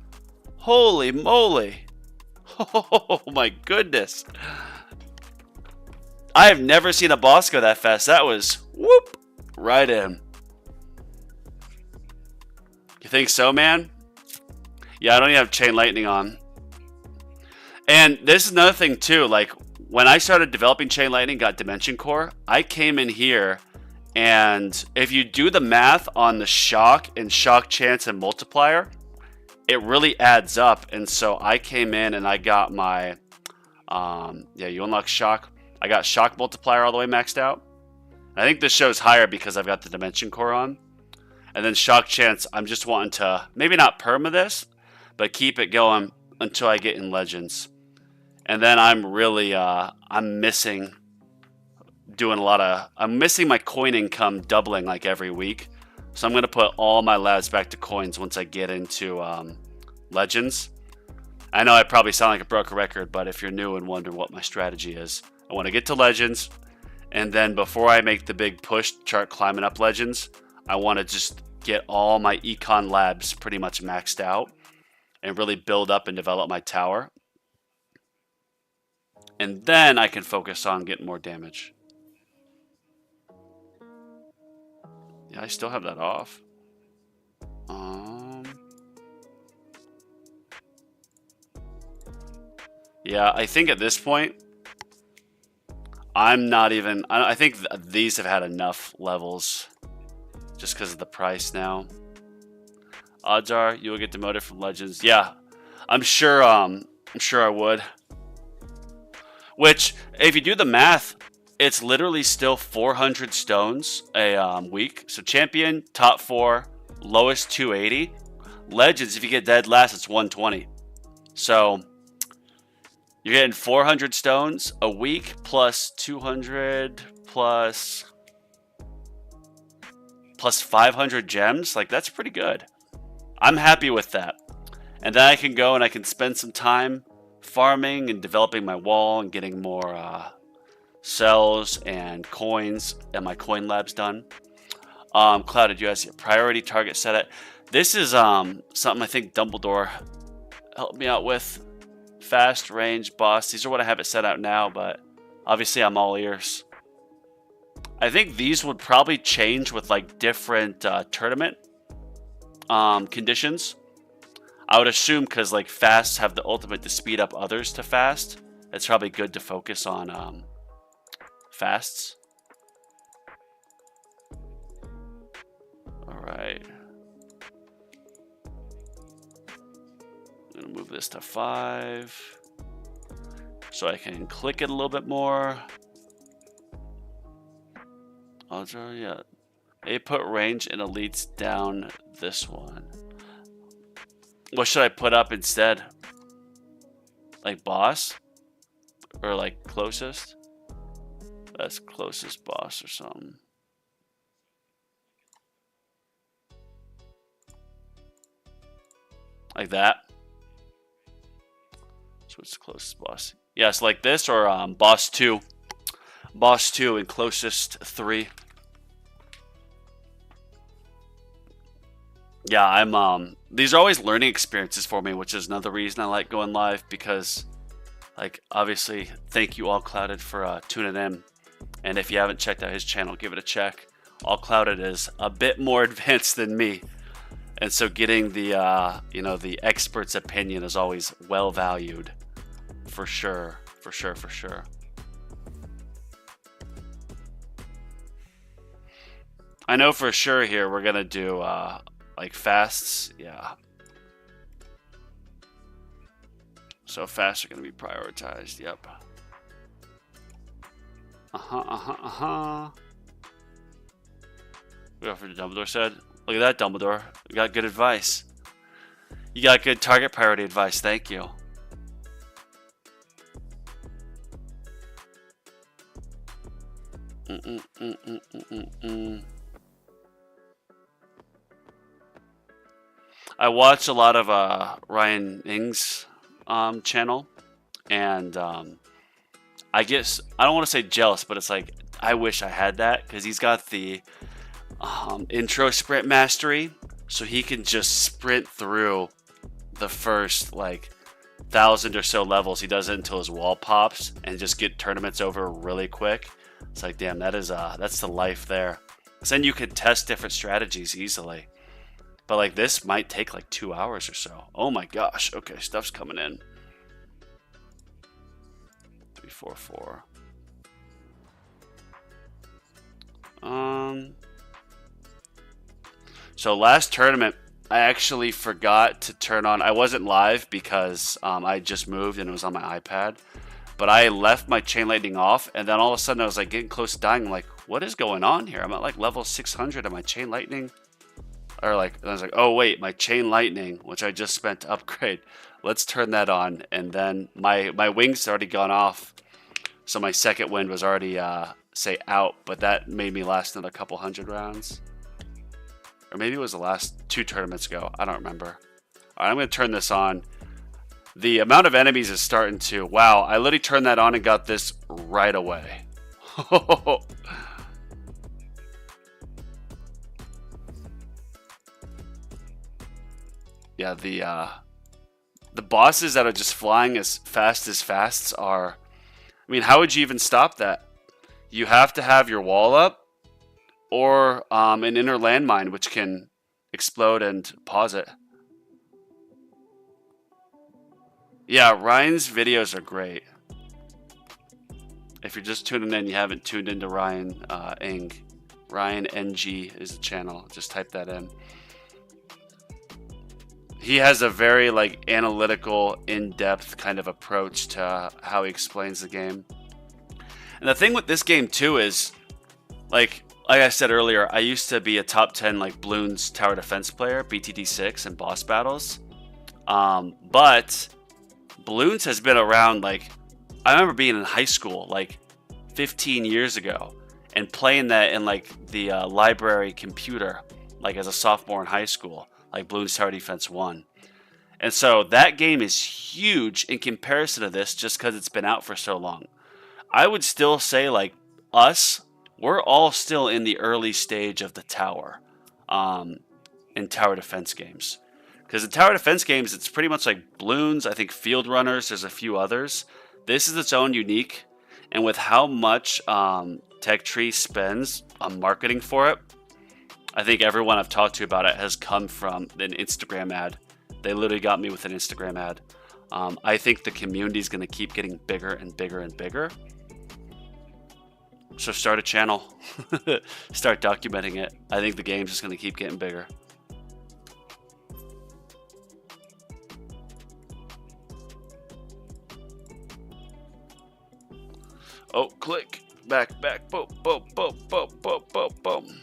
Holy moly. Oh my goodness. I have never seen a boss go that fast. That was, whoop, right in. You think so, man? Yeah, I don't even have Chain Lightning on. And this is another thing too, like, when I started developing Chain Lightning, got Dimension Core, I came in here, and if you do the math on the shock and shock chance and multiplier, it really adds up. And so I came in and I got my, yeah, you unlock shock. I got shock multiplier all the way maxed out. I think this shows higher because I've got the Dimension Core on. And then shock chance, I'm just wanting to, maybe not perma this, but keep it going until I get in Legends. And then I'm really, I'm missing my coin income doubling like every week. So I'm going to put all my labs back to coins once I get into Legends. I know I probably sound like a broken record, but if you're new and wonder what my strategy is, I want to get to Legends. And then before I make the big push, start climbing up Legends, I want to just get all my econ labs pretty much maxed out and really build up and develop my tower. And then I can focus on getting more damage. Yeah, I still have that off. Yeah, I think at this point, I'm not even. I think these have had enough levels, just because of the price now. Odds are you will get demoted from Legends. Yeah, I'm sure. I'm sure I would. Which, if you do the math, it's literally still 400 stones a week. So champion, top 4, lowest 280. Legends, if you get dead last, it's 120. So you're getting 400 stones a week plus 200 plus 500 gems. Like, that's pretty good. I'm happy with that. And then I can go and I can spend some time farming and developing my wall and getting more cells and coins and my coin labs done. Clouded, you guys, your priority target set it. This is something I think Dumbledore helped me out with. Fast range boss. These are what I have it set out now, but obviously I'm all ears. I think these would probably change with like different tournament conditions. I would assume because like fasts have the ultimate to speed up others to fast. It's probably good to focus on fasts. All right. I'm gonna move this to 5 so I can click it a little bit more. Yeah. They put range and elites down this one. What should I put up instead? Like boss? Or like closest? That's closest boss or something. Like that. So it's closest boss. Yes, like this or boss 2. Boss 2 and closest 3. Yeah, I'm these are always learning experiences for me, which is another reason I like going live, because like obviously thank you All Clouded for tuning in. And if you haven't checked out his channel, give it a check. All Clouded is a bit more advanced than me. And so getting the you know, the expert's opinion is always well valued. For sure. For sure, for sure. I know for sure here we're gonna do like fasts, yeah. So fasts are gonna be prioritized, yep. Whatever Dumbledore said. Look at that, Dumbledore. You got good advice. You got good target priority advice, thank you. I watch a lot of Ryan Ing's channel, and I guess I don't want to say jealous, but it's like I wish I had that, because he's got the intro sprint mastery, so he can just sprint through the first like 1,000 or so levels. He does it until his wall pops and just get tournaments over really quick. It's like, damn, that is that's the life there. 'Cause then you could test different strategies easily. But like this might take like 2 hours or so. Oh my gosh. Okay, stuff's coming in. 344. So last tournament, I actually forgot to turn on. I wasn't live because I just moved and it was on my iPad. But I left my chain lightning off, and then all of a sudden I was like getting close to dying. I'm like, what is going on here? I'm at like level 600 and my chain lightning. Or like, and I was like, oh wait, my chain lightning, which I just spent to upgrade. Let's turn that on. And then my wings already gone off. So my second wind was already, say, out. But that made me last another couple hundred rounds. Or maybe it was the last 2 tournaments ago. I don't remember. All right, I'm going to turn this on. The amount of enemies is starting to... Wow, I literally turned that on and got this right away. Yeah, the bosses that are just flying as fasts are... I mean, how would you even stop that? You have to have your wall up, or an inner landmine, which can explode and pause it. Yeah, Ryan's videos are great. If you're just tuning in, you haven't tuned into Ryan Eng. Ryan NG is the channel. Just type that in. He has a very like analytical, in-depth kind of approach to how he explains the game. And the thing with this game too is, like I said earlier, I used to be a top 10 like Bloons tower defense player, BTD6 and boss battles. But Bloons has been around, like, I remember being in high school like 15 years ago and playing that in like the library computer, like as a sophomore in high school, like Bloons Tower Defense 1. And so that game is huge in comparison to this just because it's been out for so long. I would still say, like, we're all still in the early stage of the tower in tower defense games. Because in tower defense games, it's pretty much like Bloons, I think Field Runners, there's a few others. This is its own unique. And with how much Tech Tree spends on marketing for it, I think everyone I've talked to about it has come from an Instagram ad. They literally got me with an Instagram ad. I think the community is going to keep getting bigger and bigger and bigger. So start a channel. Start documenting it. I think the game's just going to keep getting bigger. Oh, click. Back. Boom, boom, boom, boom, boom, boom, boom.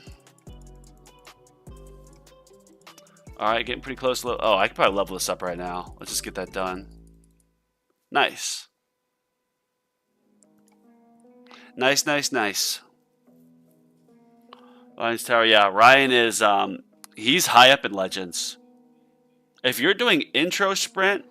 Alright, getting pretty close. Oh, I could probably level this up right now. Let's just get that done. Nice. Nice. Ryan's Tower, yeah. Ryan is, he's high up in Legends. If you're doing intro sprint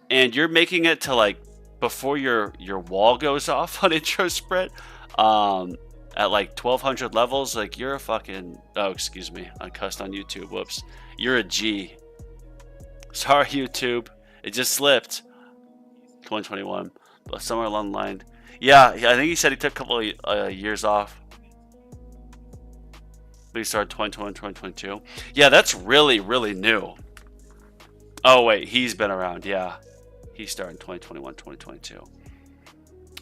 and you're making it to like before your wall goes off on intro sprint, at like 1200 levels, like you're a fucking, oh, excuse me, I cussed on YouTube, whoops. You're a G. Sorry, YouTube. It just slipped. 2021, but somewhere along the line. Yeah, I think he said he took a couple of years off. But he started 2021, 2022. Yeah, that's really, really new. Oh, wait, he's been around, yeah. He started in 2021, 2022.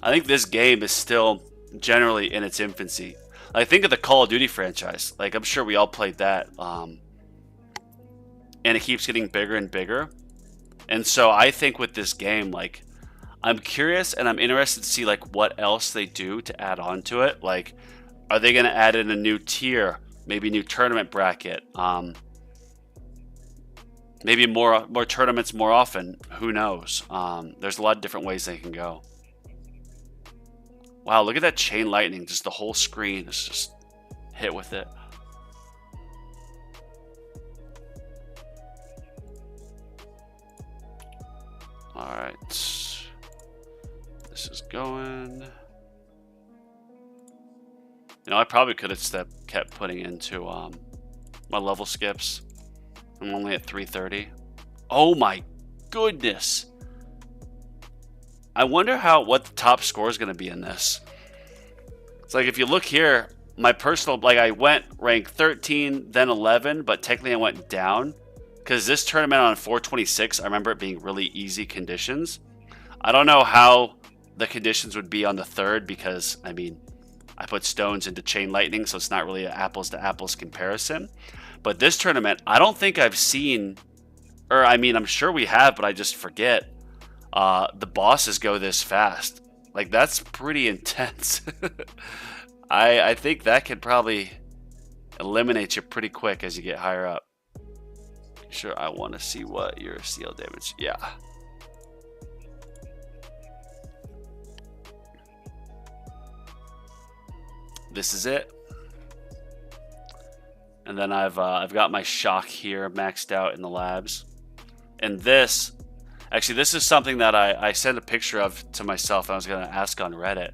I think this game is still generally in its infancy. Like, think of the Call of Duty franchise. Like, I'm sure we all played that. And it keeps getting bigger and bigger. And so I think with this game, like, I'm curious and I'm interested to see like what else they do to add on to it. Like, are they going to add in a new tier, maybe a new tournament bracket, maybe more tournaments more often? Who knows? There's a lot of different ways they can go. Wow, look at that chain lightning! Just the whole screen is just hit with it. All right. This is going. You know, I probably could have kept putting into my level skips. I'm only at 330. Oh my goodness! I wonder what the top score is going to be in this. It's like if you look here, my personal, like, I went rank 13, then 11, but technically I went down because this tournament on 426, I remember it being really easy conditions. I don't know how the conditions would be on the third because, I mean, I put stones into chain lightning, so it's not really an apples to apples comparison. But this tournament, I don't think I've seen, or I mean, I'm sure we have, but I just forget. The bosses go this fast. Like, that's pretty intense. I think that could probably eliminate you pretty quick as you get higher up. Sure, I want to see what your CL damage. Yeah. This is it. And then I've got my shock here maxed out in the labs. And this, actually, this is something that I sent a picture of to myself. I was going to ask on Reddit.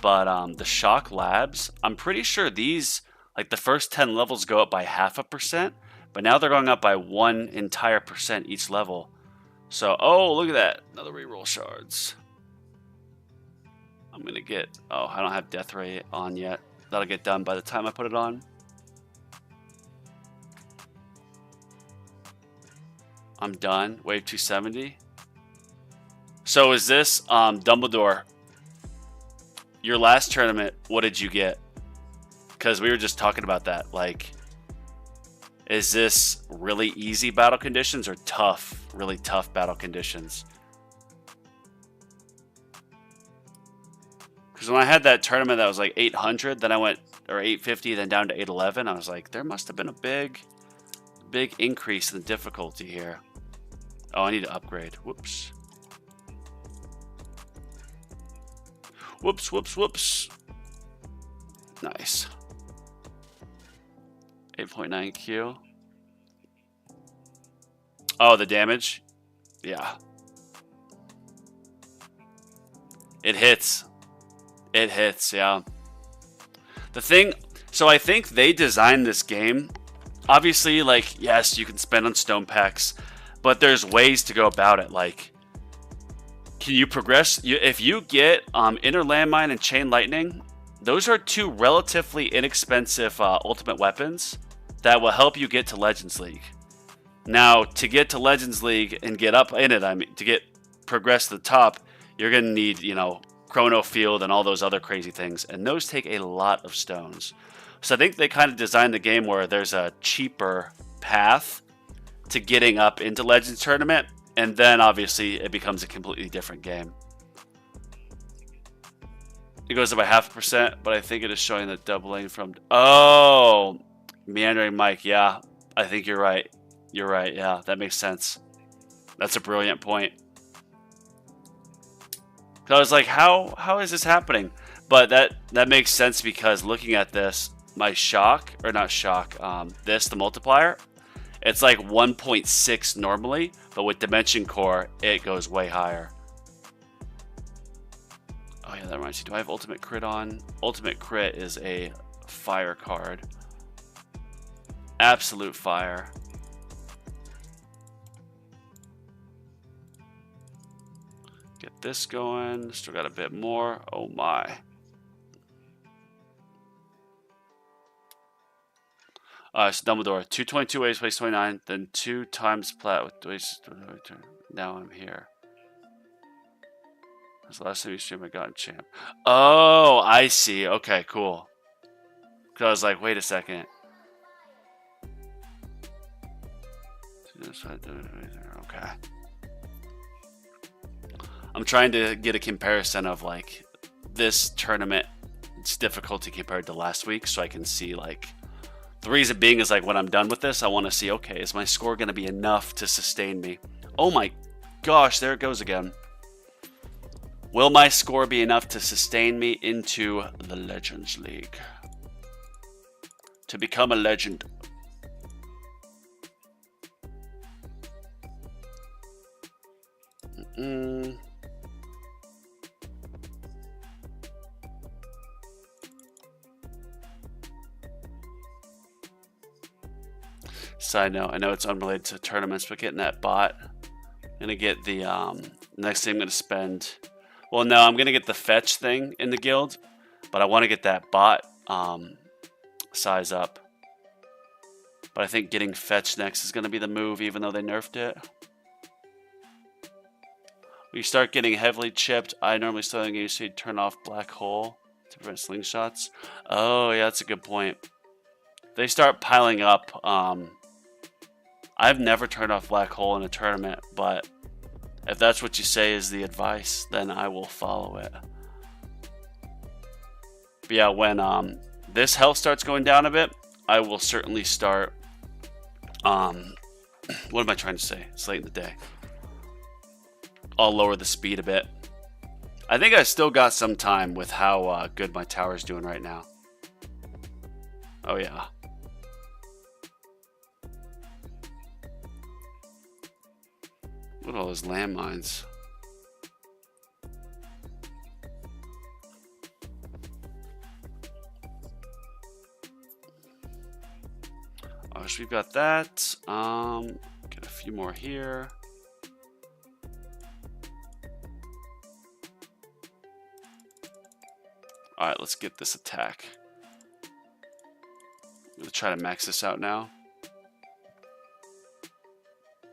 But the shock labs, I'm pretty sure these, like the first 10 levels go up by 0.5%. But now they're going up by 1 entire percent each level. So, oh, look at that. Another reroll shards. I'm going to get, oh, I don't have death ray on yet. That'll get done by the time I put it on. I'm done. Wave 270. So is this Dumbledore? Your last tournament, what did you get? Because we were just talking about that. Like, is this really easy battle conditions or tough, really tough battle conditions? Because when I had that tournament that was like 800, then I went, or 850, then down to 811, I was like, there must have been a big increase in the difficulty here. Oh, I need to upgrade. Whoops. Whoops. Nice. 8.9 Q. Oh, the damage? Yeah. It hits. It hits, yeah. The thing, so I think they designed this game. Obviously, like, yes, you can spend on stone packs, but there's ways to go about it. Like, can you progress? If you get Inner Landmine and Chain Lightning, those are two relatively inexpensive ultimate weapons that will help you get to Legends League. Now, to get to Legends League and get up in it, I mean, to get progress to the top, you're going to need, you know, Chrono Field and all those other crazy things, and those take a lot of stones. So I think they kind of designed the game where there's a cheaper path to getting up into Legends Tournament, and then obviously it becomes a completely different game. It goes up by 0.5%, but I think it is showing the doubling from... Oh! Meandering Mike, yeah. I think you're right. You're right, yeah. That makes sense. That's a brilliant point. So I was like, how is this happening? But that makes sense because looking at this, my shock, or not shock, the multiplier, it's like 1.6 normally, but with Dimension Core, it goes way higher. Oh yeah, that reminds me, do I have Ultimate Crit on? Ultimate Crit is a fire card. Absolute fire. Get this going. Still got a bit more. Oh my. So Dumbledore, 222 waves, place 29, then 2 times plat with waves. Now I'm here. That's the last time you streamed, I got champ. Oh, I see. Okay, cool. Because I was like, wait a second. Okay. I'm trying to get a comparison of like this tournament, its difficulty compared to last week, so I can see like. The reason being is like when I'm done with this, I want to see, okay, is my score going to be enough to sustain me? Oh my gosh, there it goes again. Will my score be enough to sustain me into the Legends League? To become a legend. Side note, I know it's unrelated to tournaments, but getting that bot, I'm gonna get the next thing I'm gonna spend. Well, no, I'm gonna get the fetch thing in the guild, but I want to get that bot size up. But I think getting fetch next is gonna be the move, even though they nerfed it. When you start getting heavily chipped, I normally start getting used to turn off black hole to prevent slingshots. Oh yeah, that's a good point. They start piling up. I've never turned off black hole in a tournament, but if that's what you say is the advice, then I will follow it. But yeah, when this health starts going down a bit, I will certainly start. What am I trying to say? It's late in the day. I'll lower the speed a bit. I think I still got some time with how good my tower's doing right now. Oh yeah. Look at all those landmines. So we've got that. Get a few more here. All right, let's get this attack. I'm gonna try to max this out now.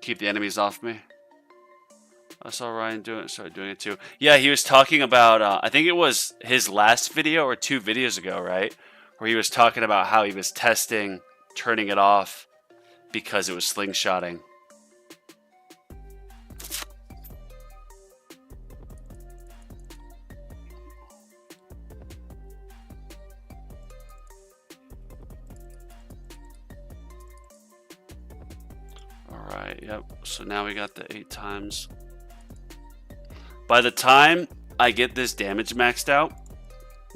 Keep the enemies off me. I saw Ryan started doing it too. Yeah, he was talking about, I think it was his last video or 2 videos ago, right? Where he was talking about how he was testing turning it off because it was slingshotting. Alright, yep. So now we got the 8 times. By the time I get this damage maxed out,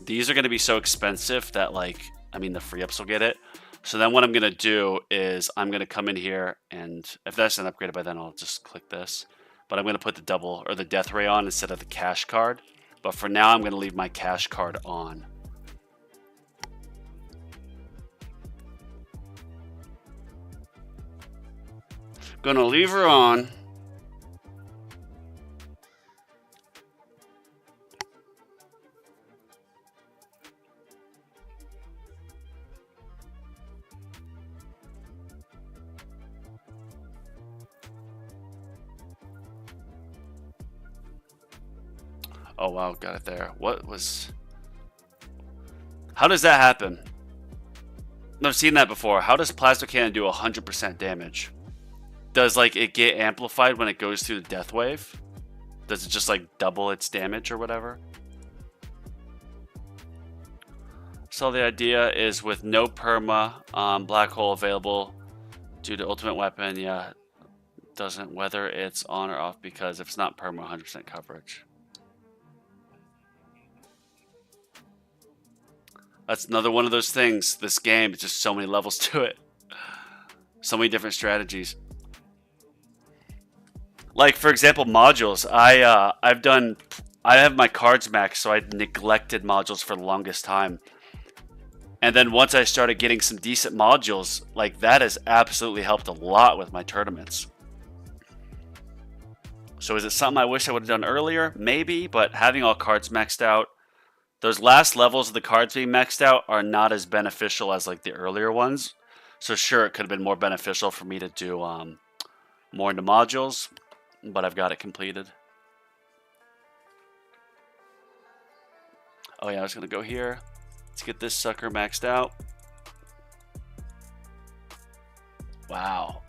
these are going to be so expensive that, like, I mean, the free ups will get it. So then what I'm going to do is I'm going to come in here, and if that's not upgraded by then, I'll just click this. But I'm going to put the double or the death ray on instead of the cash card. But for now, I'm going to leave my cash card on. Gonna leave her on. Oh wow, got it there. What was... How does that happen? I've seen that before. How does Plasma Cannon do 100% damage? Does, like, it get amplified when it goes through the death wave? Does it just, like, double its damage or whatever? So the idea is with no perma, black hole available due to ultimate weapon, yeah, doesn't whether it's on or off, because if it's not perma, 100% coverage. That's another one of those things. This game, it's just so many levels to it. So many different strategies. Like, for example, modules. I have my cards maxed, so I neglected modules for the longest time. And then once I started getting some decent modules, like, that has absolutely helped a lot with my tournaments. So is it something I wish I would have done earlier? Maybe, but having all cards maxed out, those last levels of the cards being maxed out are not as beneficial as, like, the earlier ones. So sure, it could have been more beneficial for me to do more into modules, but I've got it completed. Oh yeah, I was going to go here. Let's get this sucker maxed out. Wow.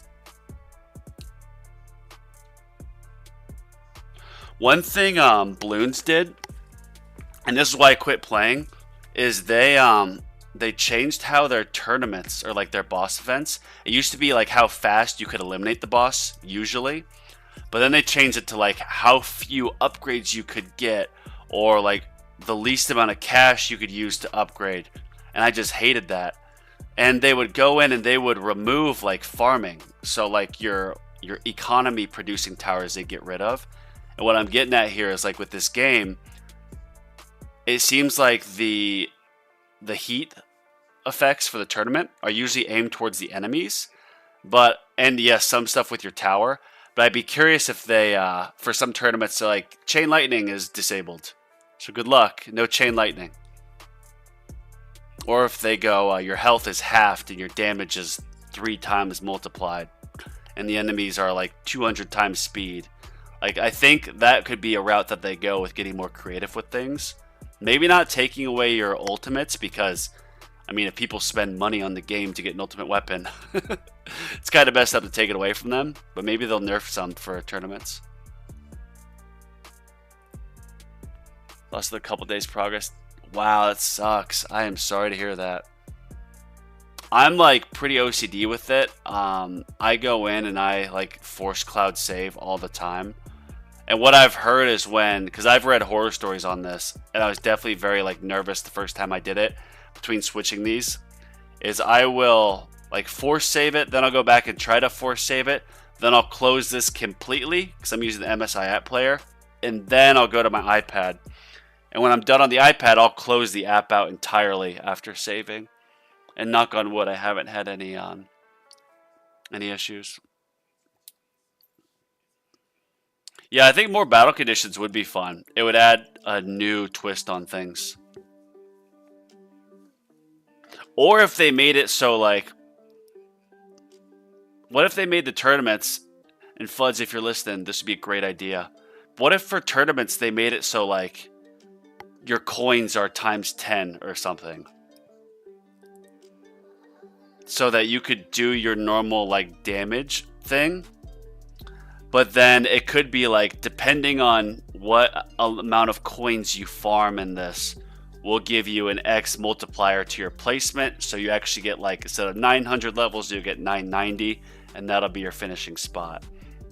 One thing Bloons did, and this is why I quit playing, is they changed how their tournaments, or like their boss events, it used to be like how fast you could eliminate the boss, usually. But then they changed it to like how few upgrades you could get, or like the least amount of cash you could use to upgrade. And I just hated that. And they would go in and they would remove like farming. So like your economy producing towers they get rid of. And what I'm getting at here is like with this game, it seems like the heat effects for the tournament are usually aimed towards the enemies. And yes, some stuff with your tower. But I'd be curious if they, for some tournaments, so like chain lightning is disabled. So good luck, no chain lightning. Or if they go, your health is halved and your damage is 3 times multiplied. And the enemies are like 200 times speed. Like, I think that could be a route that they go with getting more creative with things. Maybe not taking away your ultimates, because, I mean, if people spend money on the game to get an ultimate weapon, it's kind of messed up to take it away from them. But maybe they'll nerf some for tournaments. Lost a couple days progress. Wow, that sucks. I am sorry to hear that. I'm like pretty OCD with it. I go in and I like force cloud save all the time. And what I've heard is because I've read horror stories on this, and I was definitely very like nervous the first time I did it between switching these, is I will like force save it, then I'll go back and try to force save it, then I'll close this completely because I'm using the MSI app player, and then I'll go to my iPad. And when I'm done on the iPad, I'll close the app out entirely after saving. And knock on wood, I haven't had any issues. Yeah, I think more battle conditions would be fun. It would add a new twist on things. Or if they made it so like, what if they made the tournaments And Fuds, if you're listening, this would be a great idea. What if for tournaments they made it so like your coins are times 10 or something? So that you could do your normal like damage thing. But then it could be like, depending on what amount of coins you farm in this, will give you an X multiplier to your placement. So you actually get like, instead of 900 levels, you get 990, and that'll be your finishing spot.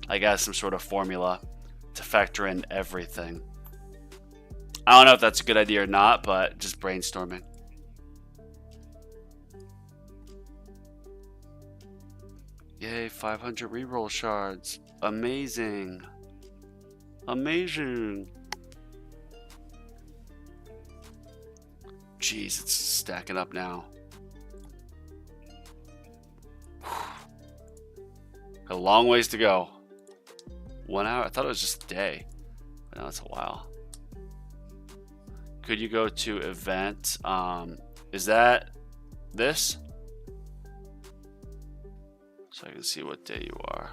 I got some sort of formula to factor in everything. I don't know if that's a good idea or not, but just brainstorming. Yay, 500 reroll shards. Amazing. Amazing. Jeez, it's stacking up now. A long ways to go. 1 hour? I thought it was just a day. But now it's a while. Could you go to event? Is that this? So I can see what day you are.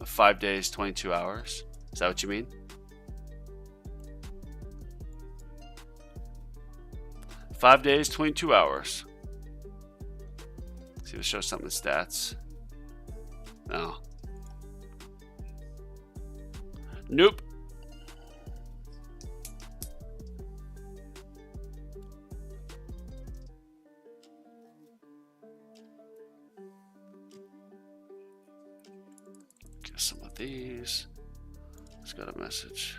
5 days, 22 hours. Is that what you mean? 5 days, 22 hours. See if it shows something in stats. No. Nope. Get some of these. It's got a message.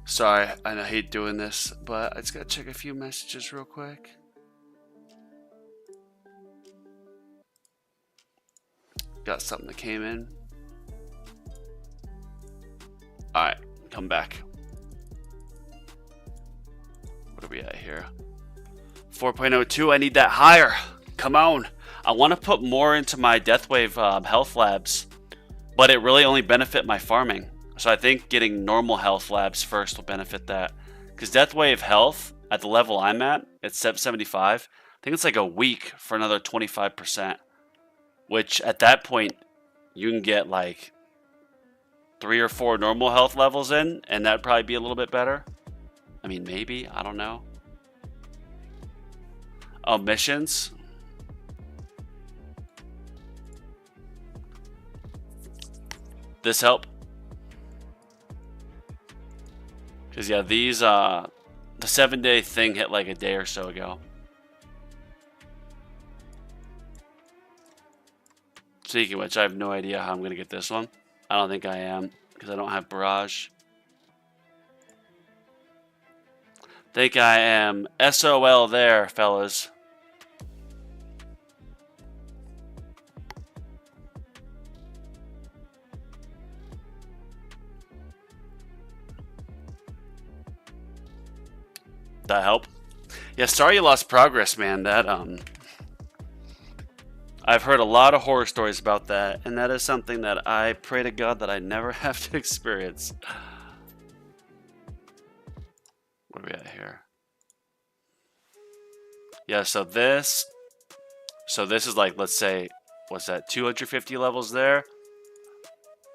Sorry, I hate doing this, but I just gotta check a few messages real quick. Got something that came in. Alright, come back. What are we at here? 4.02, I need that higher. Come on. I want to put more into my Deathwave health labs, but it really only benefit my farming. So I think getting normal health labs first will benefit that. Because Deathwave health, at the level I'm at, it's 775. I think it's like a week for another 25%. Which, at that point, you can get like 3 or 4 normal health levels in, and that'd probably be a little bit better. I mean, maybe. I don't know. Oh, missions. This help? Because, yeah, these, the 7-day thing hit like a day or so ago. Speaking of which, I have no idea how I'm going to get this one. I don't think I am, because I don't have Barrage. Think I am SOL there, fellas. That help? Yeah, sorry you lost progress, man. That, I've heard a lot of horror stories about that, and that is something that I pray to God that I never have to experience. What are we at here? Yeah, so this is like, let's say, what's that, 250 levels there?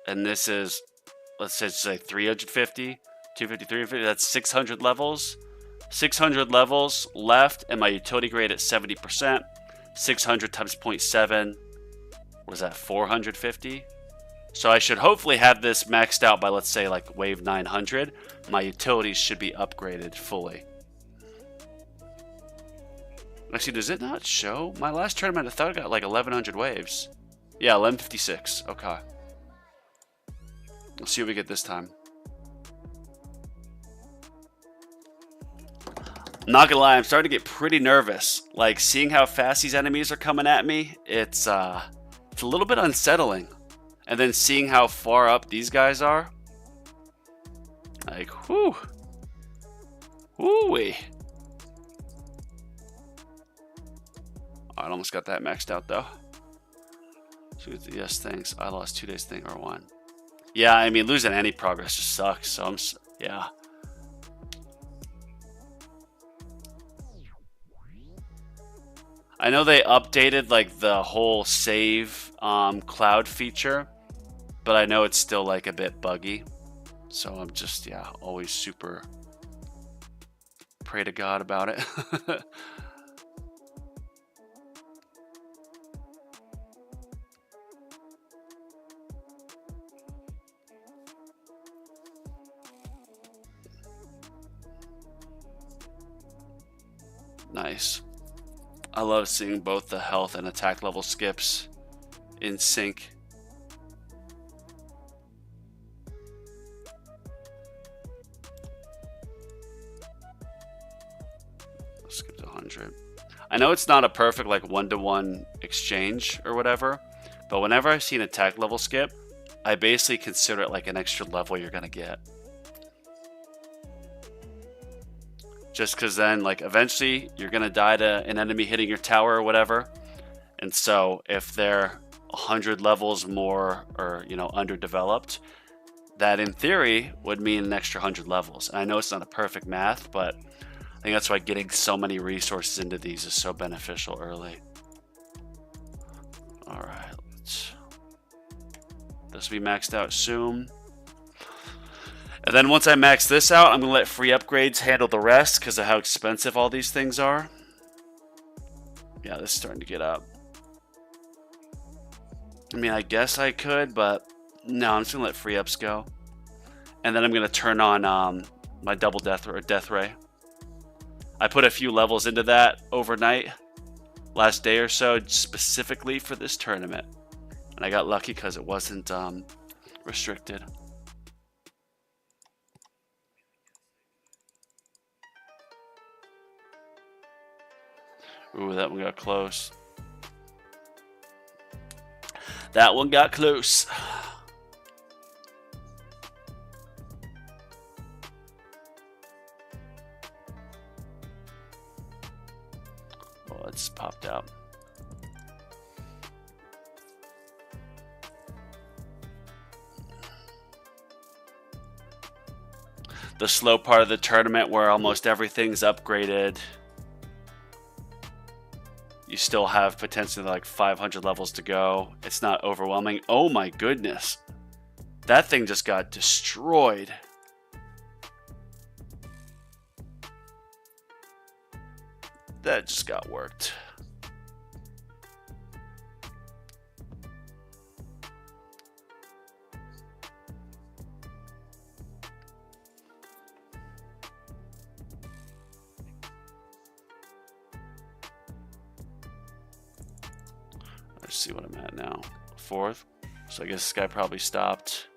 And this is, let's say 350, 250, 350, that's 600 levels. 600 levels left, and my utility grade at 70%. 600 times 0.7, what is that, 450? So I should hopefully have this maxed out by, let's say, like wave 900. My utilities should be upgraded fully. Actually, does it not show? My last tournament, I thought I got like 1100 waves. Yeah, 1156. Okay. Let's see what we get this time. Not gonna lie, I'm starting to get pretty nervous. Like, seeing how fast these enemies are coming at me, it's a little bit unsettling. And then seeing how far up these guys are, like, whew, whoo-wee. I almost got that maxed out though. Yes, thanks. I lost 2 days thing R1. Yeah, I mean, losing any progress just sucks. So yeah. I know they updated like the whole save cloud feature, but I know it's still like a bit buggy. So I'm just, yeah, always super pray to God about it. Nice. I love seeing both the health and attack level skips in sync. Skip to 100. I know it's not a perfect like one-to-one exchange or whatever, but whenever I've seen attack level skip, I basically consider it like an extra level you're gonna get. Just because then, like, eventually you're gonna die to an enemy hitting your tower or whatever, and so if they're 100 levels more or underdeveloped, that in theory would mean an extra 100 levels. And I know it's not a perfect math, but I think that's why getting so many resources into these is so beneficial early. All right, this will be maxed out soon. And then once I max this out, I'm going to let free upgrades handle the rest because of how expensive all these things are. Yeah, this is starting to get up. I mean, I guess I could, but no, I'm just going to let free ups go. And then I'm going to turn on my double death ray. I put a few levels into that overnight, last day or so, specifically for this tournament. And I got lucky because it wasn't restricted. Ooh, that one got close. That one got close. Oh, it's popped out. The slow part of the tournament where almost everything's upgraded. You still have potentially like 500 levels to go. It's not overwhelming. Oh my goodness. That thing just got destroyed. That just got worked. Let's see what I'm at now. 4th. So I guess this guy probably stopped.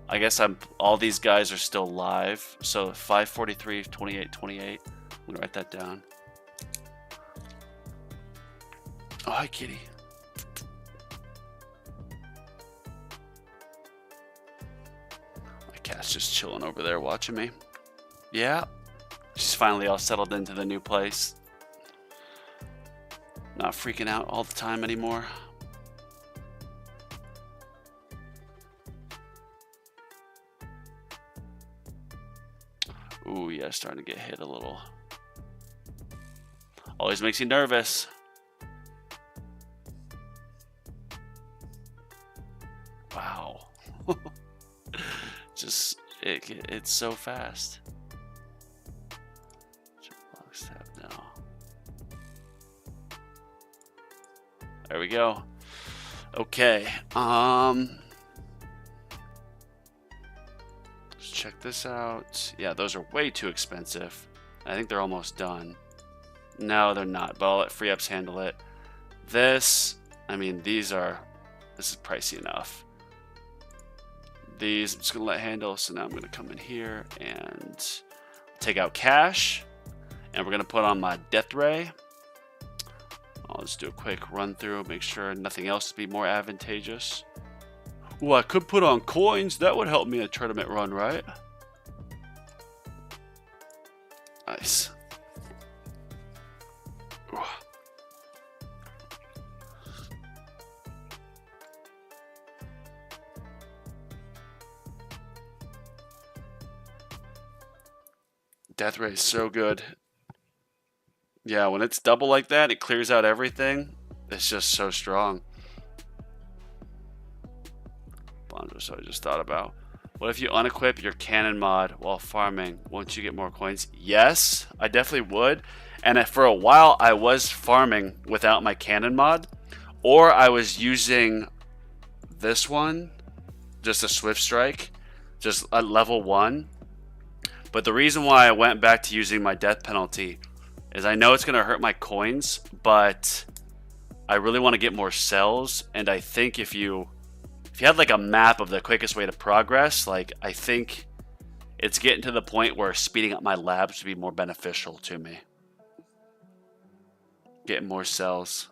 I guess all these guys are still live. So 543, 28, 28. I'm gonna write that down. Oh, hi, kitty. My cat's just chilling over there watching me. Yeah. She's finally all settled into the new place. Not freaking out all the time anymore. Ooh, yeah, starting to get hit a little. Always makes you nervous. Wow. Just, it's so fast. Now. There we go. Okay. Let's check this out. Yeah, those are way too expensive. I think they're almost done. No, they're not, but I'll let free ups handle it. This, I mean, this is pricey enough. These I'm just gonna let handle. So now I'm gonna come in here and take out cash, and we're gonna put on my death ray. I'll just do a quick run through, make sure nothing else would be more advantageous. Well, I could put on coins. That would help me in a tournament run, right? Nice. Death Ray is so good. Yeah, when it's double like that, it clears out everything. It's just so strong. So I just thought about, what if you unequip your cannon mod while farming? Won't you get more coins? Yes, I definitely would. And for a while, I was farming without my cannon mod, or I was using this one, just a Swift Strike, just at level 1. But the reason why I went back to using my death penalty is I know it's going to hurt my coins, but I really want to get more cells. And I think if you had like a map of the quickest way to progress, like I think it's getting to the point where speeding up my labs would be more beneficial to me. Getting more cells.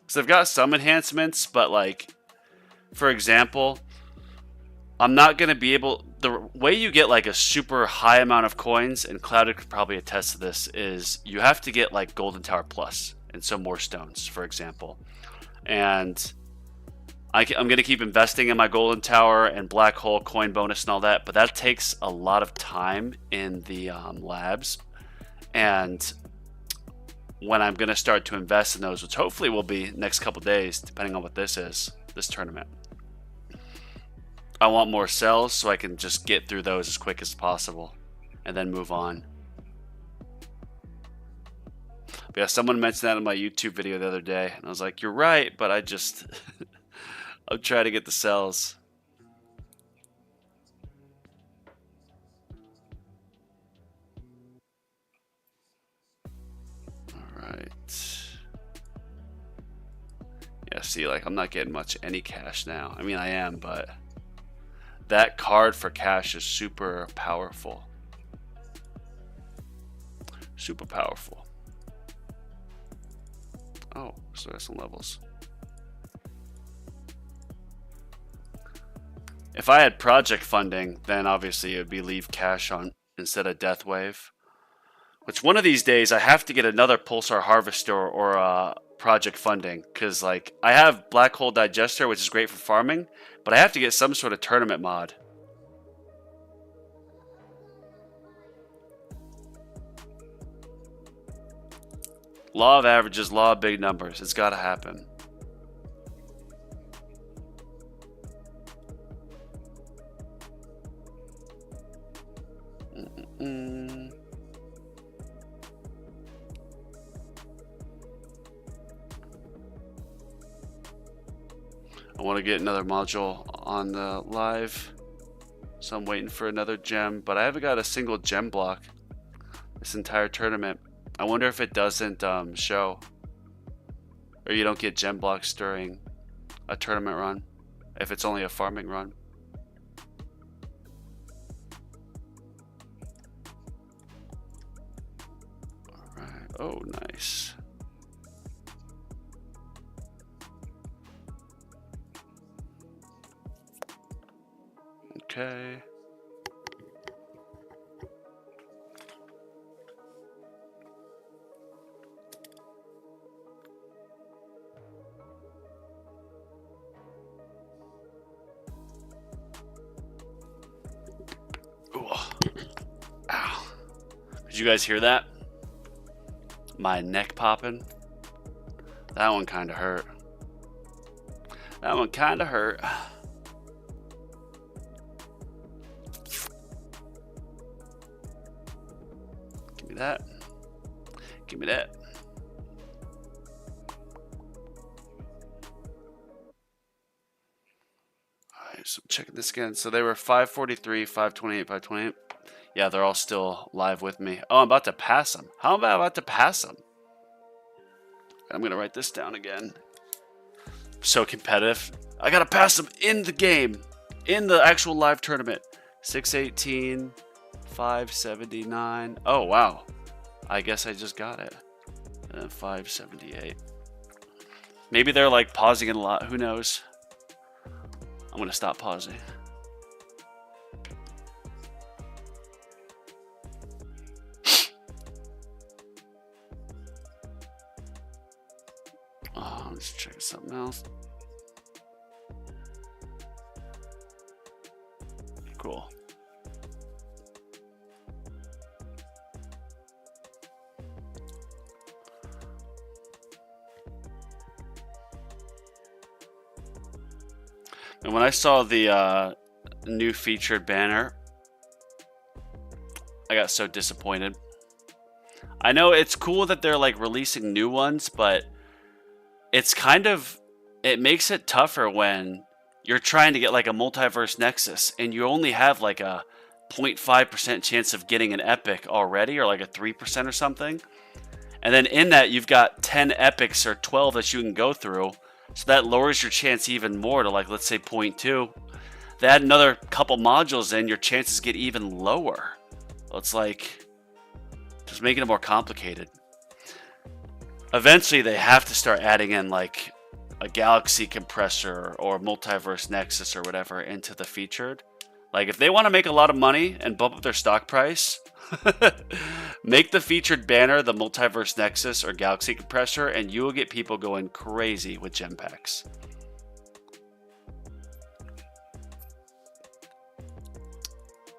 So I've got some enhancements, but like, for example, I'm not going to be able... The way you get like a super high amount of coins, and Clouded could probably attest to this, is you have to get like Golden Tower Plus and some more stones, for example. And I'm going to keep investing in my Golden Tower and Black Hole coin bonus and all that, but that takes a lot of time in the labs. And when I'm going to start to invest in those, which hopefully will be next couple days, depending on what this is, this tournament, I want more cells so I can just get through those as quick as possible and then move on. But yeah, someone mentioned that in my YouTube video the other day, and I was like, you're right, but I just... I'm trying to get the cells. Alright. Yeah, see, like, I'm not getting much any cash now. I mean, I am, but... that card for cash is super powerful. Super powerful. Oh, so there's some levels. If I had project funding, then obviously it would be leave cash on instead of Death Wave. Which one of these days I have to get another Pulsar Harvester or project funding, because like I have Black Hole Digester, which is great for farming, but I have to get some sort of tournament mod. Law of averages, law of big numbers. It's got to happen. I want to get another module on the live, so I'm waiting for another gem, but I haven't got a single gem block this entire tournament. I wonder if it doesn't show, or you don't get gem blocks during a tournament run, if it's only a farming run. Alright, oh nice. Okay. Ooh. Ow. Did you guys hear that? My neck popping? That one kind of hurt. That one kind of hurt. Give me that. Give me that. Alright, so I'm checking this again. So they were 543, 528, 528. Yeah, they're all still live with me. Oh, I'm about to pass them. How am I about to pass them? I'm going to write this down again. So competitive. I got to pass them in the game. In the actual live tournament. 618, 579. Oh, wow. I guess I just got it. And then 578. Maybe they're like pausing it a lot. Who knows? I'm going to stop pausing. Oh, let's check something else. And when I saw the new featured banner, I got so disappointed. I know it's cool that they're like releasing new ones, but it's kind of, it makes it tougher when you're trying to get like a multiverse nexus and you only have like a 0.5% chance of getting an epic already, or like a 3% or something. And then in that, you've got 10 epics or 12 that you can go through. So that lowers your chance even more to like, let's say 0.2. They add another couple modules in, your chances get even lower. It's like just making it more complicated. Eventually, they have to start adding in like a galaxy compressor or multiverse nexus or whatever into the featured. Like if they want to make a lot of money and bump up their stock price, make the featured banner the multiverse nexus or galaxy compressor, and you will get people going crazy with gem packs.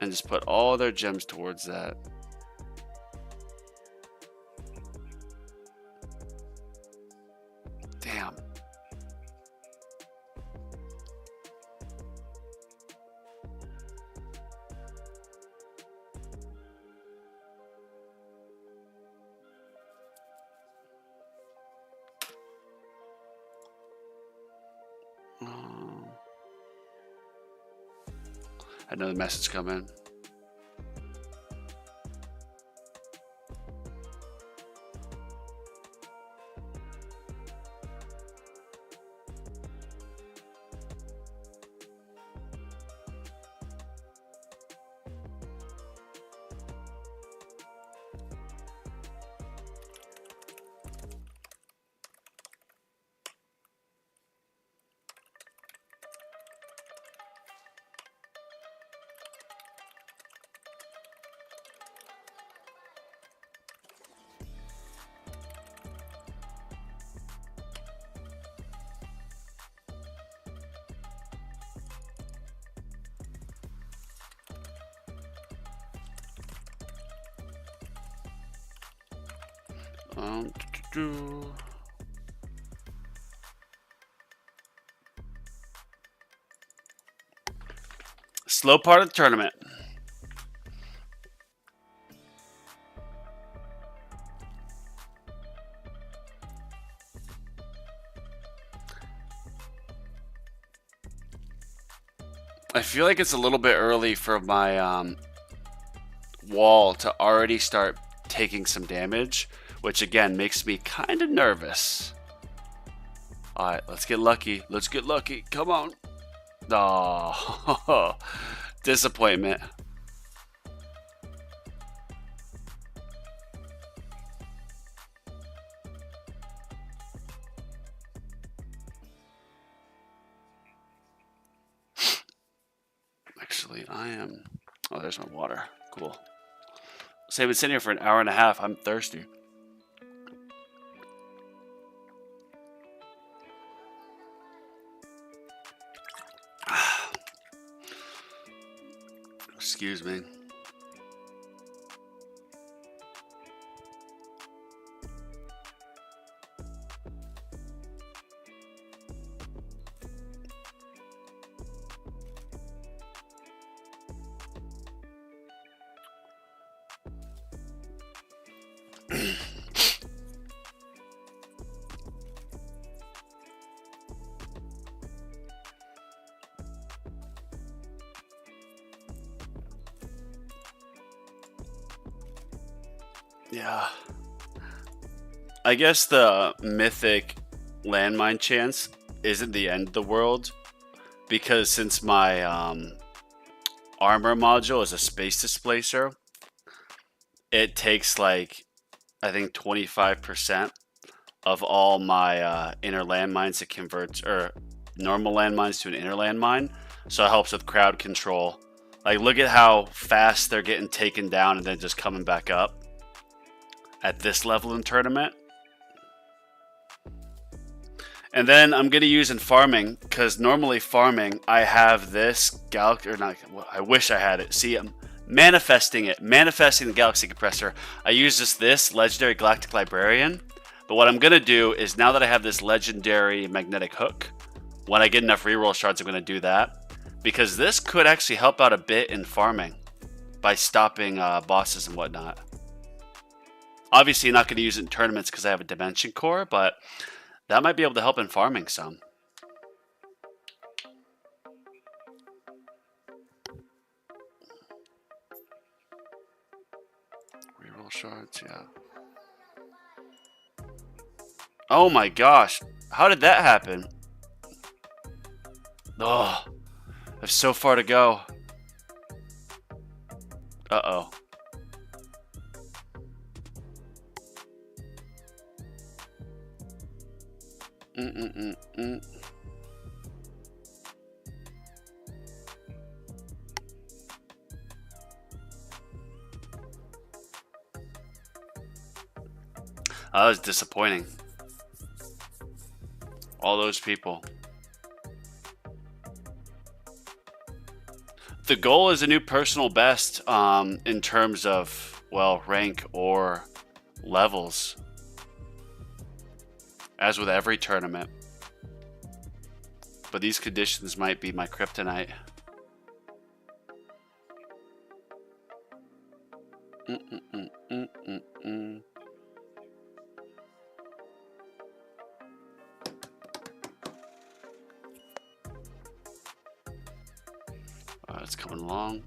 And just put all their gems towards that. Damn. Another message come in. Slow part of the tournament. I feel like it's a little bit early for my wall to already start taking some damage, which again makes me kind of nervous. Alright, let's get lucky. Let's get lucky. Come on. Oh, disappointment. Actually, I am... Oh, there's my water. Cool. So I've been sitting here for an hour and a half. I'm thirsty. Excuse me. Yeah. I guess the mythic landmine chance isn't the end of the world, because since my armor module is a space displacer, it takes like, I think 25% of all my inner landmines to convert, or normal landmines to an inner landmine. So it helps with crowd control. Like, look at how fast they're getting taken down and then just coming back up at this level in tournament. And then I'm going to use in farming, because normally farming, I have this galaxy, or not, well, I wish I had it. See, I'm manifesting the galaxy compressor. I use this legendary galactic librarian. But what I'm going to do is, now that I have this legendary magnetic hook, When I get enough reroll shards, I'm going to do that. Because this could actually help out a bit in farming by stopping bosses and whatnot. Obviously, not going to use it in tournaments because I have a Dimension Core, but that might be able to help in farming some. Reroll shards, yeah. Oh my gosh. How did that happen? Oh, there's so far to go. Uh-oh. That was disappointing. All those people. The goal is a new personal best in terms of, well, rank or levels. As with every tournament. But these conditions might be my kryptonite. It's coming along.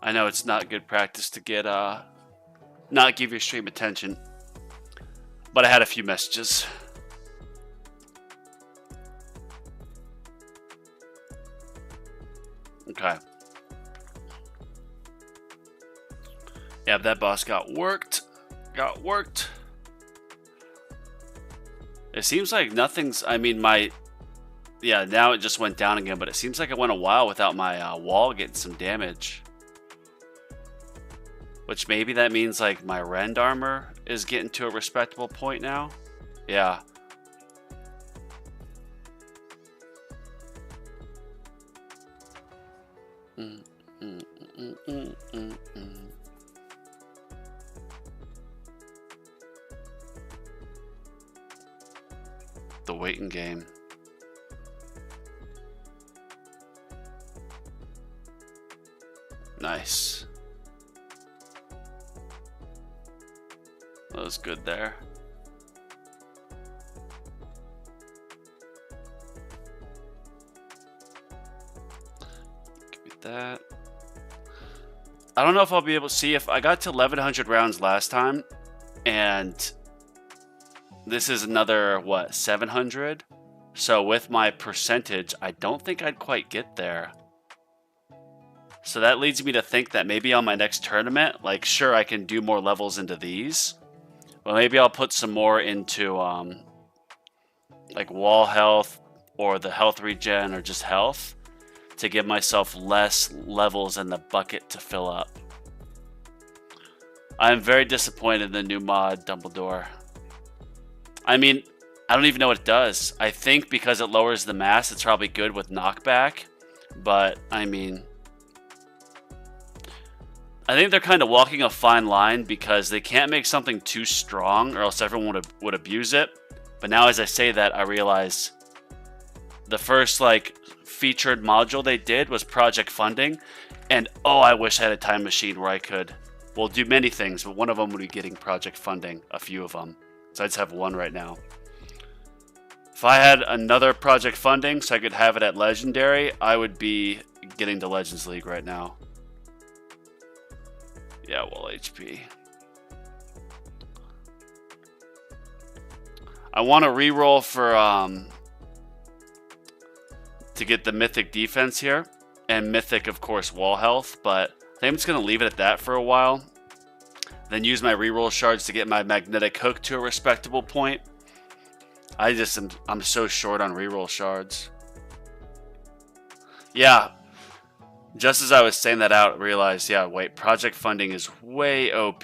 I know it's not good practice to get not give your stream attention, but I had a few messages. Okay. Yeah, that boss got worked. It seems like nothing's, I mean, yeah, now it just went down again, but it seems like it went a while without my wall getting some damage. Which maybe that means like my rend armor is getting to a respectable point now. Yeah. The waiting game. Nice. That was good there. Give me that. I don't know if I'll be able to see if I got to 1100 rounds last time, and this is another, what, 700? So with my percentage, I don't think I'd quite get there. So that leads me to think that maybe on my next tournament, like, sure, I can do more levels into these. Well, maybe I'll put some more into like wall health or the health regen or just health to give myself less levels in the bucket to fill up. I'm very disappointed in the new mod, Dumbledore. I mean, I don't even know what it does. I think because it lowers the mass, it's probably good with knockback. But, I mean, I think they're kind of walking a fine line because they can't make something too strong or else everyone would abuse it. But now as I say that, I realize the first like featured module they did was project funding. And oh, I wish I had a time machine where I could We'll do many things, but one of them would be getting project funding, a few of them. So I just have one right now. If I had another project funding so I could have it at Legendary, I would be getting to Legends League right now. Yeah, well, HP. I want to reroll for to get the Mythic defense here, and Mythic, of course, wall health, but I think I'm just going to leave it at that for a while. Then use my reroll shards to get my magnetic hook to a respectable point. I'm so short on reroll shards. Yeah, just as I was saying that out, I realized, yeah, wait, project funding is way OP.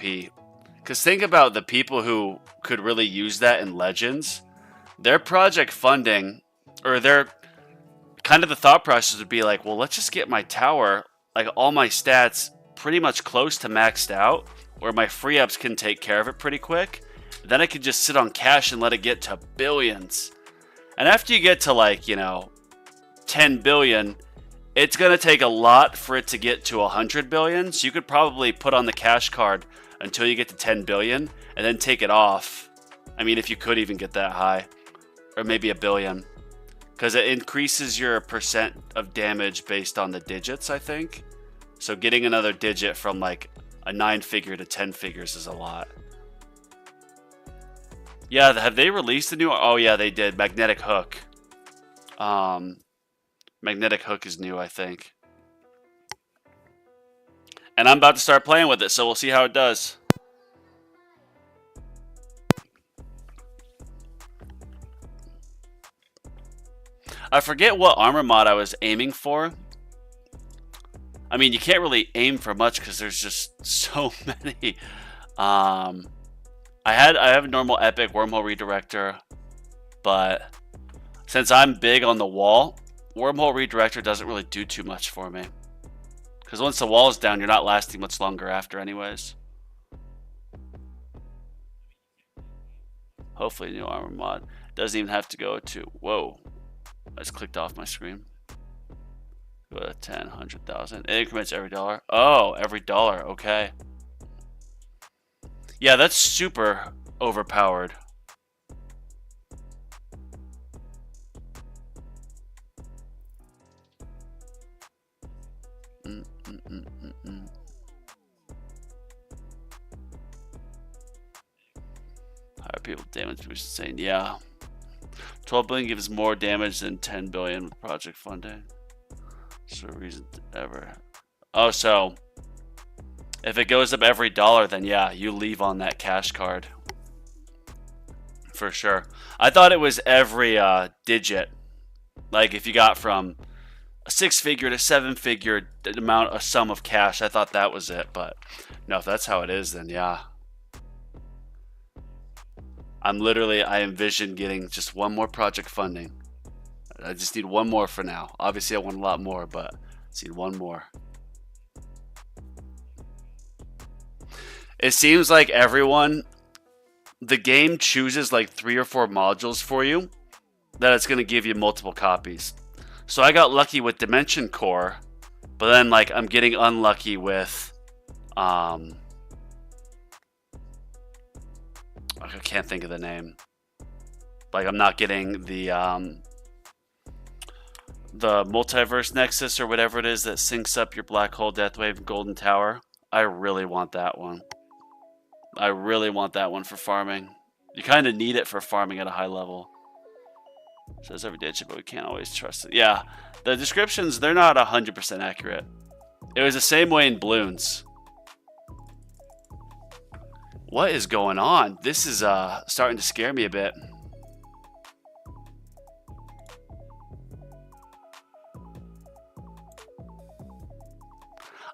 Because think about the people who could really use that in Legends. Their project funding, or their kind of the thought process would be like, well, let's just get my tower, like all my stats, pretty much close to maxed out, where my free ups can take care of it pretty quick. Then I could just sit on cash and let it get to billions. And after you get to like, 10 billion, it's going to take a lot for it to get to 100 billion. So you could probably put on the cash card until you get to 10 billion and then take it off. I mean, if you could even get that high, or maybe a billion, because it increases your percent of damage based on the digits, I think. So getting another digit from like a 9-figure to 10 figures is a lot. Yeah, have they released a new? Oh yeah, they did. Magnetic Hook. Magnetic Hook is new, I think. And I'm about to start playing with it, so we'll see how it does. I forget what armor mod I was aiming for. I mean, you can't really aim for much because there's just so many. I have a normal epic wormhole redirector, but since I'm big on the wall, wormhole redirector doesn't really do too much for me. Because once the wall is down, you're not lasting much longer after anyways. Hopefully new armor mod. Doesn't even have to go to... Whoa. I just clicked off my screen. Go to 10, 100,000. It increments every dollar. Oh, every dollar. Okay. Yeah, that's super overpowered. Higher people damage boost insane. Yeah. 12 billion gives more damage than 10 billion with project funding. That's a reason ever. Oh, so if it goes up every dollar, then yeah, you leave on that cash card. For sure. I thought it was every digit. Like if you got from a 6-figure to 7-figure amount, a sum of cash, I thought that was it. But no, if that's how it is, then yeah. I envision getting just one more project funding. I just need one more for now. Obviously, I want a lot more, but I just need one more. It seems like the game chooses like 3 or 4 modules for you that it's going to give you multiple copies. So I got lucky with Dimension Core, but then like I'm getting unlucky with I can't think of the name. Like I'm not getting the Multiverse Nexus or whatever it is that syncs up your Black Hole, Deathwave, and Golden Tower. I really want that one. I really want that one for farming. You kind of need it for farming at a high level. It says every digit, but we can't always trust it. Yeah, the descriptions, they're not 100% accurate. It was the same way in Bloons. What is going on? This is starting to scare me a bit.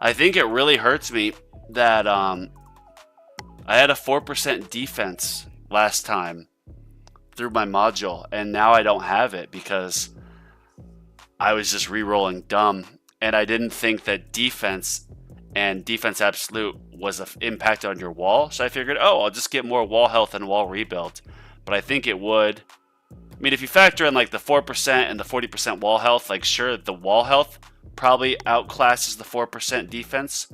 I think it really hurts me that I had a 4% defense last time through my module, and now I don't have it because I was just re-rolling dumb, and I didn't think that defense and defense absolute was an impact on your wall, so I figured, oh, I'll just get more wall health and wall rebuild. But I think it would. I mean, if you factor in like the 4% and the 40% wall health, like sure, the wall health probably outclasses the 4% defense,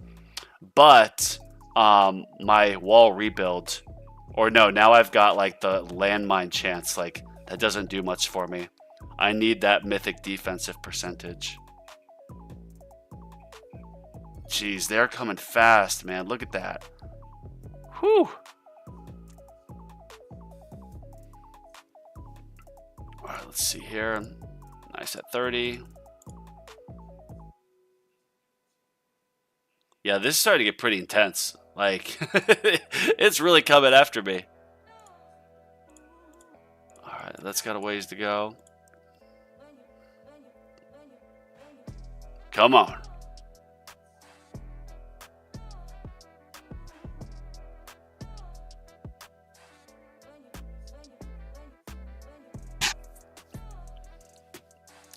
but my wall rebuild. Or no, now I've got like the landmine chance. Like that doesn't do much for me. I need that mythic defensive percentage. Jeez, they're coming fast, man. Look at that. Whew. All right, let's see here. Nice at 30. Yeah, this is starting to get pretty intense. Like, it's really coming after me. All right, that's got a ways to go. Come on.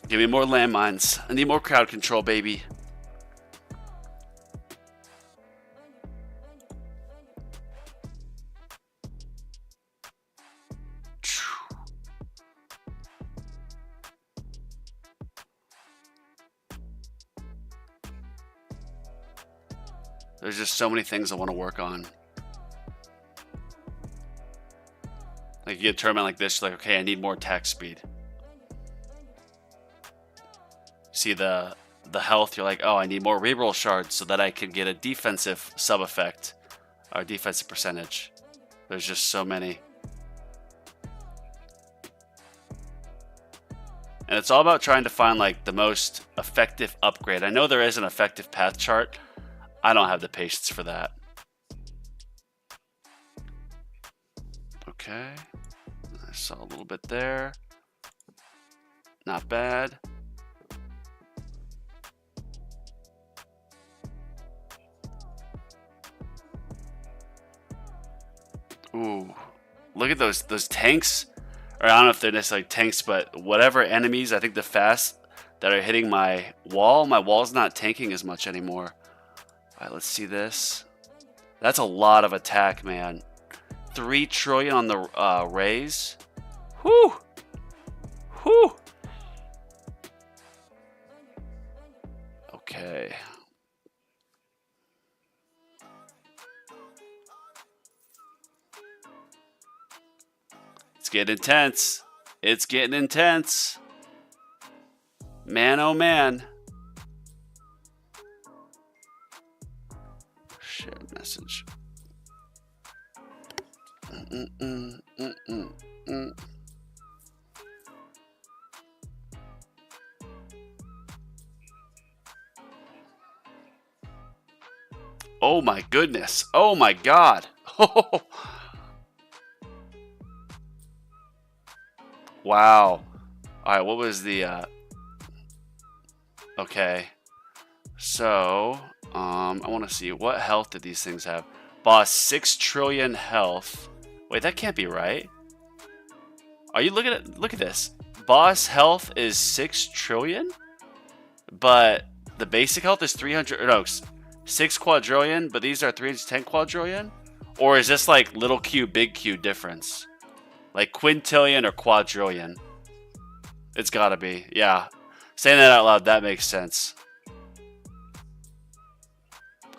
Give me more landmines. I need more crowd control, baby. There's just so many things I want to work on. Like you get a tournament like this, you're like, okay, I need more attack speed. See the health, you're like, oh, I need more reroll shards so that I can get a defensive sub effect or defensive percentage. There's just so many. And it's all about trying to find like the most effective upgrade. I know there is an effective path chart. I don't have the patience for that. Okay. I saw a little bit there. Not bad. Ooh. Look at those tanks. Or I don't know if they're necessarily tanks, but whatever enemies, I think the fast that are hitting my wall's not tanking as much anymore. All right, let's see this. That's a lot of attack, man. 3 trillion on the raise. Whew. Whew. Okay. It's getting intense. It's getting intense. Man, oh man. Share message. Oh my goodness. Oh my god. Wow. Alright, what was the okay. So I want to see what health did these things have. Boss, 6 trillion health. Wait, that can't be right. Are you looking at look at this? Boss health is 6 trillion, but the basic health is 300 no, 6 quadrillion, but these are 310 quadrillion? Or is this like little q big Q difference? Like quintillion or quadrillion? It's got to be. Yeah. Saying that out loud, that makes sense.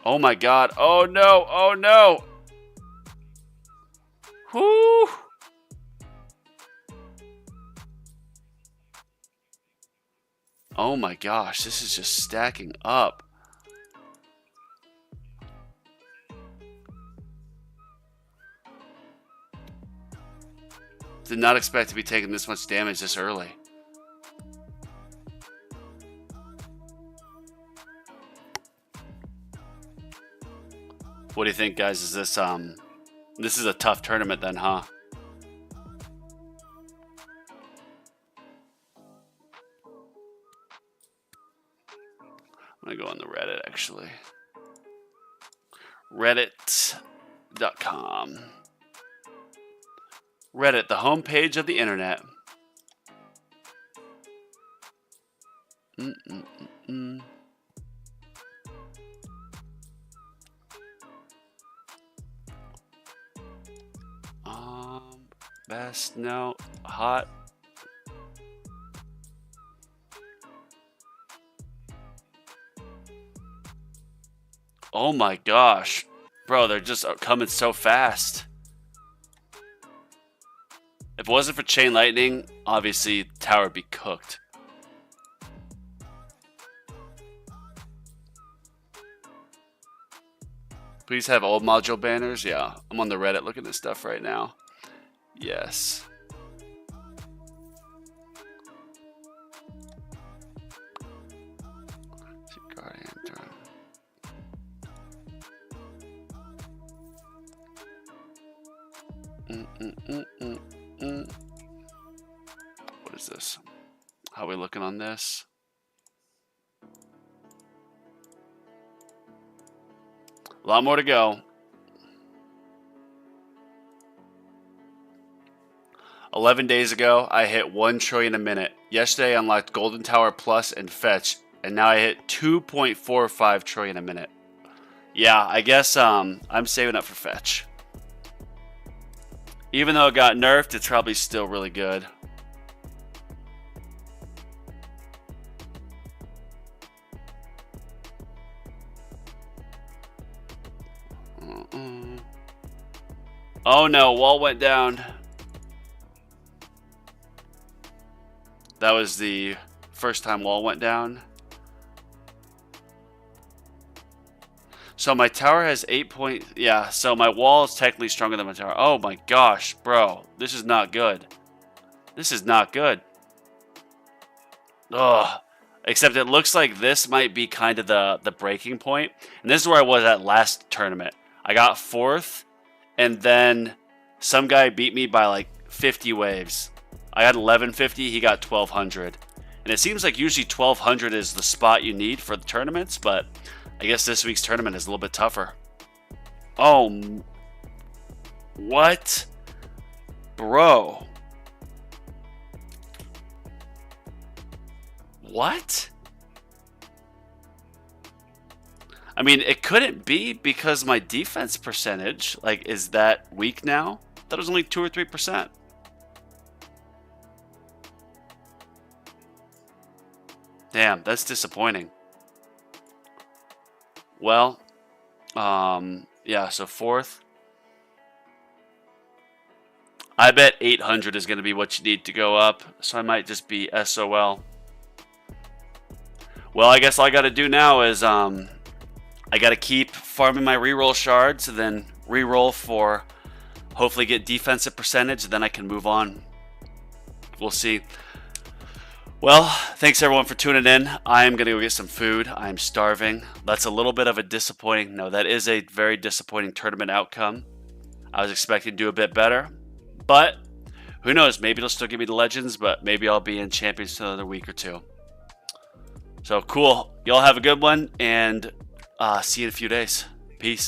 Oh my god. Oh no. Oh no. Whoo. Oh my gosh. This is just stacking up. Did not expect to be taking this much damage this early. What do you think, guys? Is this this is a tough tournament then, huh? I'm gonna go on the Reddit actually. Reddit.com. Reddit, the homepage of the internet. Best, no, hot. Oh my gosh. Bro, they're just coming so fast. If it wasn't for Chain Lightning, obviously tower would be cooked. Please have old module banners. Yeah, I'm on the Reddit looking at stuff right now. Yes. Guardian turn. What is this? How are we looking on this? A lot more to go. 11 days ago, I hit 1 trillion a minute. Yesterday, I unlocked Golden Tower Plus and Fetch, and now I hit 2.45 trillion a minute. Yeah, I guess I'm saving up for Fetch. Even though it got nerfed, it's probably still really good. Oh no, wall went down. That was the first time wall went down. So my tower has 8 point... Yeah, so my wall is technically stronger than my tower. Oh my gosh, bro. This is not good. This is not good. Ugh. Except it looks like this might be kind of the breaking point. And this is where I was at last tournament. I got 4th, and then some guy beat me by like 50 waves. I got 1150, he got 1200. And it seems like usually 1200 is the spot you need for the tournaments, but I guess this week's tournament is a little bit tougher. Oh, what? Bro. What? I mean, it couldn't be because my defense percentage, like, is that weak now? That was only 2 or 3%. Damn, that's disappointing. Well, yeah, so 4th. I bet 800 is going to be what you need to go up, so I might just be SOL. Well, I guess all I got to do now is I got to keep farming my reroll shards, and then reroll for hopefully get defensive percentage, and then I can move on. We'll see. Well, thanks everyone for tuning in. I'm going to go get some food. I'm starving. That's a little bit of a disappointing... No, that is a very disappointing tournament outcome. I was expecting to do a bit better. But who knows? Maybe it'll still give me the Legends, but maybe I'll be in Champions in another week or two. So cool. Y'all have a good one, and see you in a few days. Peace.